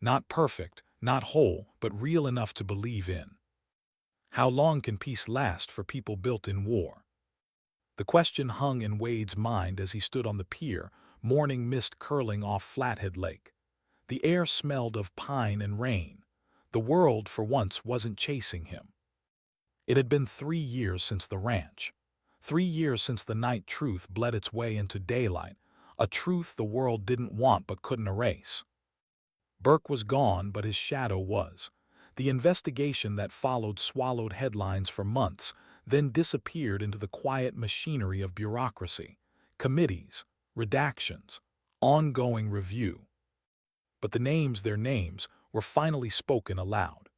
S1: Not perfect, not whole, but real enough to believe in. How long can peace last for people built in war? The question hung in Wade's mind as he stood on the pier, morning mist curling off Flathead Lake. The air smelled of pine and rain. The world, for once, wasn't chasing him. It had been 3 years since the ranch. 3 years since the night truth bled its way into daylight, a truth the world didn't want but couldn't erase. Burke was gone, but his shadow was. The investigation that followed swallowed headlines for months, then disappeared into the quiet machinery of bureaucracy, committees, redactions, ongoing review. But the names, their names, were finally spoken aloud.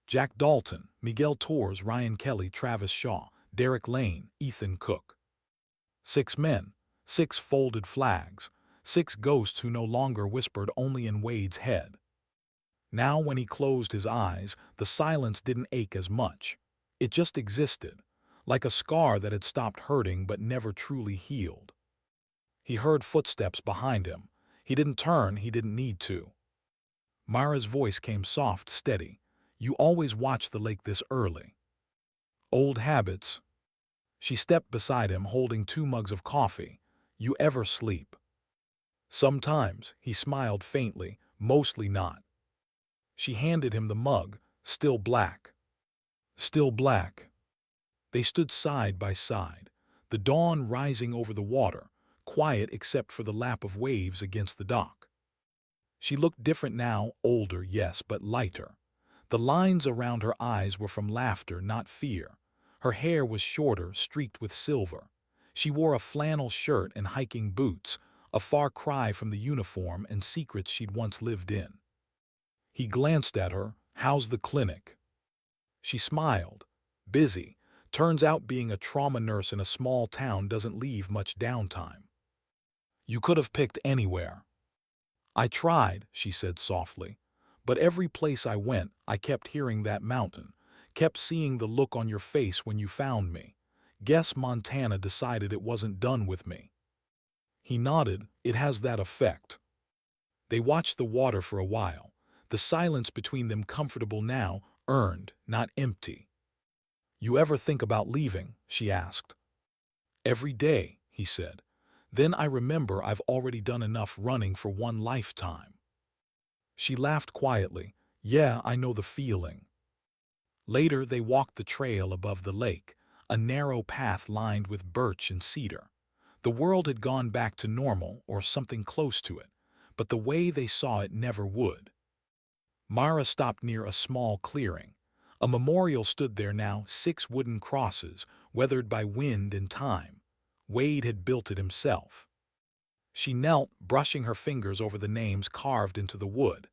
S1: Jack Dalton, Miguel Torres, Ryan Kelly, Travis Shaw, Derek Lane, Ethan Cook. 6 men, 6 folded flags, 6 ghosts who no longer whispered only in Wade's head. Now when he closed his eyes, the silence didn't ache as much. It just existed, like a scar that had stopped hurting but never truly healed. He heard footsteps behind him. He didn't turn, he didn't need to. Mara's voice came soft, steady. You always watch the lake this early. Old habits. She stepped beside him, holding 2 mugs of coffee. You ever sleep? Sometimes, he smiled faintly, mostly not. She handed him the mug, still black. Still black. They stood side by side, the dawn rising over the water, quiet except for the lap of waves against the dock. She looked different now, older, yes, but lighter. The lines around her eyes were from laughter, not fear. Her hair was shorter, streaked with silver. She wore a flannel shirt and hiking boots, a far cry from the uniform and secrets she'd once lived in. He glanced at her. How's the clinic? She smiled. Busy. Turns out being a trauma nurse in a small town doesn't leave much downtime. You could have picked anywhere. I tried, she said softly. But every place I went, I kept hearing that mountain, kept seeing the look on your face when you found me. Guess Montana decided it wasn't done with me. He nodded. It has that effect. They watched the water for a while, the silence between them comfortable now, earned, not empty. You ever think about leaving? She asked. Every day, he said. Then I remember I've already done enough running for one lifetime. She laughed quietly. Yeah, I know the feeling. Later they walked the trail above the lake, a narrow path lined with birch and cedar. The world had gone back to normal, or something close to it, but the way they saw it never would. Mara stopped near a small clearing. A memorial stood there now, 6 wooden crosses, weathered by wind and time. Wade had built it himself. She knelt, brushing her fingers over the names carved into the wood.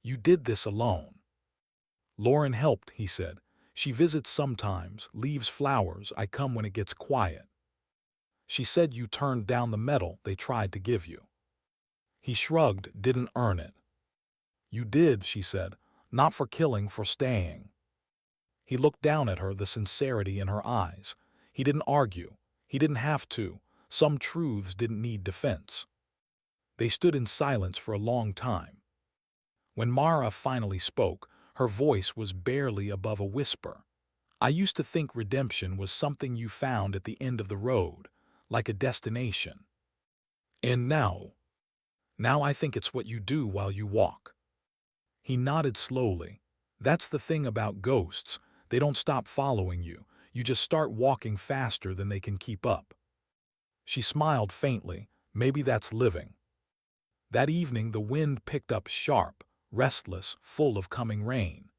S1: You did this alone. Lauren helped, he said. She visits sometimes, leaves flowers. I come when it gets quiet. She said you turned down the medal they tried to give you. He shrugged, didn't earn it. You did, she said. Not for killing, for staying. He looked down at her, the sincerity in her eyes. He didn't argue. He didn't have to. Some truths didn't need defense. They stood in silence for a long time. When Mara finally spoke, her voice was barely above a whisper. I used to think redemption was something you found at the end of the road, like a destination. And now I think it's what you do while you walk. He nodded slowly. That's the thing about ghosts. They don't stop following you. You just start walking faster than they can keep up. She smiled faintly. Maybe that's living. That evening the wind picked up sharp, restless, full of coming rain.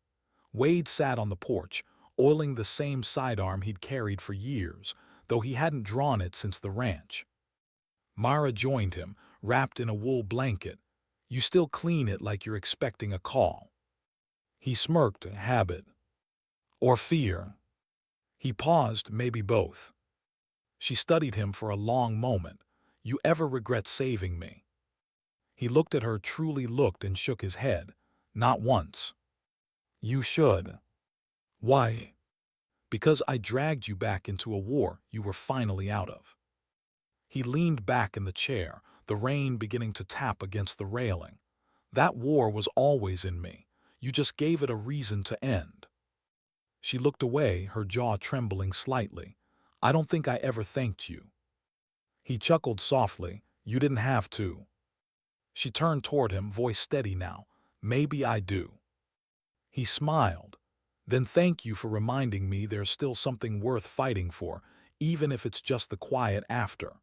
S1: Wade sat on the porch, oiling the same sidearm he'd carried for years, though he hadn't drawn it since the ranch. Mara joined him, wrapped in a wool blanket. You still clean it like you're expecting a call. He smirked. Habit. Or fear. He paused, maybe both. She studied him for a long moment. You ever regret saving me? He looked at her, truly looked, and shook his head. Not once. You should. Why? Because I dragged you back into a war you were finally out of. He leaned back in the chair, the rain beginning to tap against the railing. That war was always in me. You just gave it a reason to end. She looked away, her jaw trembling slightly. I don't think I ever thanked you. He chuckled softly. You didn't have to. She turned toward him, voice steady now. Maybe I do. He smiled. Then thank you for reminding me there's still something worth fighting for, even if it's just the quiet after.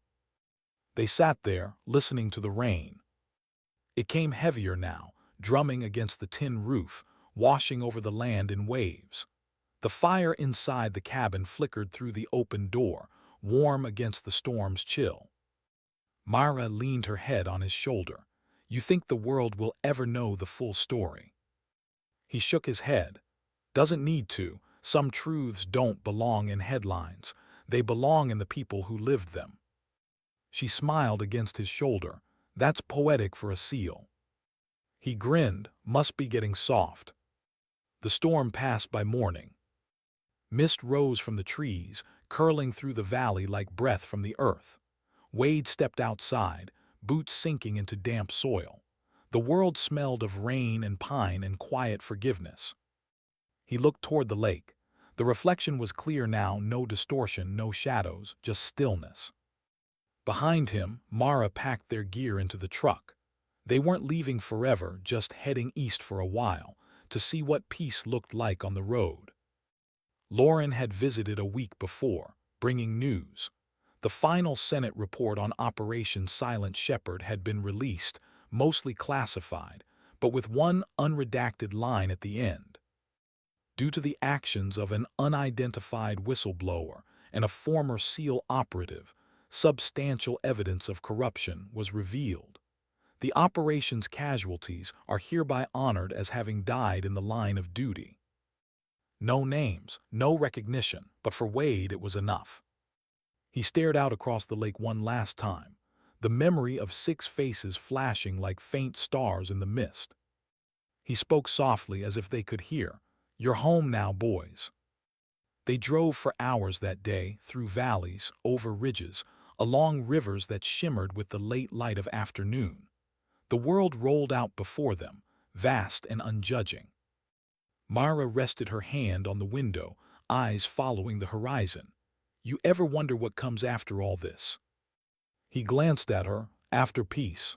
S1: They sat there, listening to the rain. It came heavier now, drumming against the tin roof, washing over the land in waves. The fire inside the cabin flickered through the open door, warm against the storm's chill. Mara leaned her head on his shoulder. You think the world will ever know the full story? He shook his head. Doesn't need to. Some truths don't belong in headlines. They belong in the people who lived them. She smiled against his shoulder. That's poetic for a seal. He grinned. Must be getting soft. The storm passed by morning. Mist rose from the trees, curling through the valley like breath from the earth. Wade stepped outside, boots sinking into damp soil. The world smelled of rain and pine and quiet forgiveness. He looked toward the lake. The reflection was clear now, no distortion, no shadows, just stillness. Behind him, Mara packed their gear into the truck. They weren't leaving forever, just heading east for a while, to see what peace looked like on the road. Lauren had visited a week before, bringing news. The final Senate report on Operation Silent Shepherd had been released, mostly classified, but with one unredacted line at the end. Due to the actions of an unidentified whistleblower and a former SEAL operative, substantial evidence of corruption was revealed. The operation's casualties are hereby honored as having died in the line of duty. No names, no recognition, but for Wade it was enough. He stared out across the lake one last time, the memory of 6 faces flashing like faint stars in the mist. He spoke softly as if they could hear. You're home now, boys. They drove for hours that day, through valleys, over ridges, along rivers that shimmered with the late light of afternoon. The world rolled out before them, vast and unjudging. Mara rested her hand on the window, eyes following the horizon. You ever wonder what comes after all this? He glanced at her. After peace.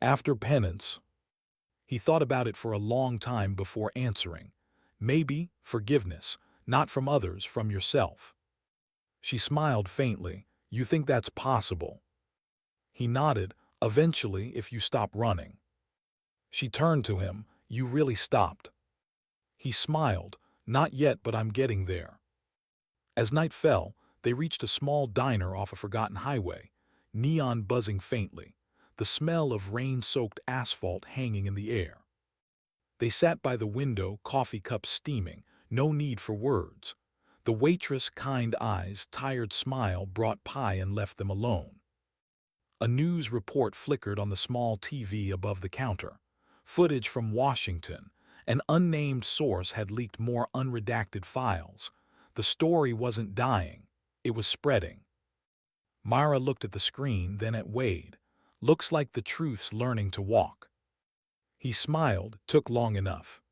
S1: After penance. He thought about it for a long time before answering. Maybe forgiveness, not from others, from yourself. She smiled faintly. You think that's possible? He nodded. Eventually, if you stop running. She turned to him. You really stopped? He smiled. Not yet, but I'm getting there. As night fell, they reached a small diner off a forgotten highway, neon buzzing faintly, the smell of rain-soaked asphalt hanging in the air. They sat by the window, coffee cups steaming, no need for words. The waitress' kind eyes, tired smile brought pie and left them alone. A news report flickered on the small TV above the counter. Footage from Washington. An unnamed source had leaked more unredacted files. The story wasn't dying. It was spreading. Mara looked at the screen, then at Wade. Looks like the truth's learning to walk. He smiled. Took long enough.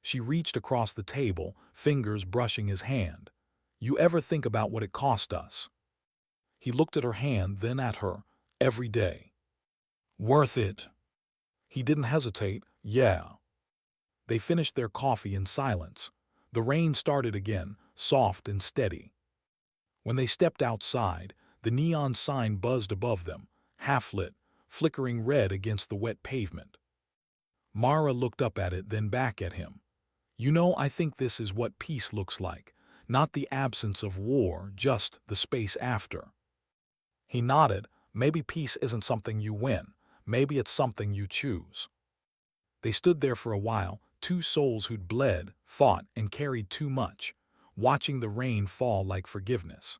S1: She reached across the table, fingers brushing his hand. You ever think about what it cost us? He looked at her hand, then at her. Every day. Worth it. He didn't hesitate. Yeah. They finished their coffee in silence. The rain started again, soft and steady. When they stepped outside, the neon sign buzzed above them, half-lit, flickering red against the wet pavement. Mara looked up at it, then back at him. You know, I think this is what peace looks like. Not the absence of war, just the space after. He nodded. Maybe peace isn't something you win. Maybe it's something you choose. They stood there for a while, two souls who'd bled, fought, and carried too much, watching the rain fall like forgiveness.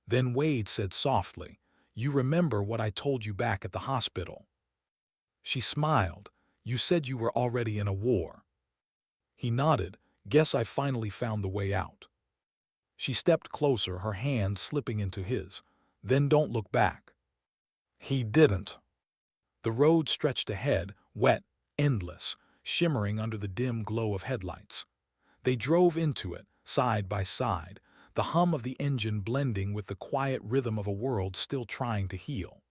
S1: Then Wade said softly, "You remember what I told you back at the hospital?" She smiled. "You said you were already in a war." He nodded. "Guess I finally found the way out." She stepped closer, her hand slipping into his. "Then don't look back." He didn't. The road stretched ahead, wet, endless, shimmering under the dim glow of headlights. They drove into it, side by side, the hum of the engine blending with the quiet rhythm of a world still trying to heal.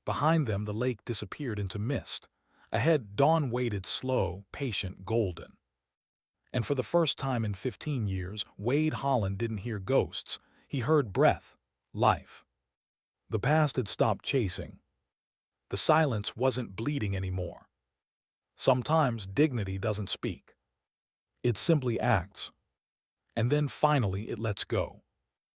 S1: Behind them, the lake disappeared into mist. Ahead, dawn waited, slow, patient, golden. And for the first time in 15 years, Wade Holland didn't hear ghosts. He heard breath, life. The past had stopped chasing. The silence wasn't bleeding anymore. Sometimes dignity doesn't speak. It simply acts. And then finally it lets go.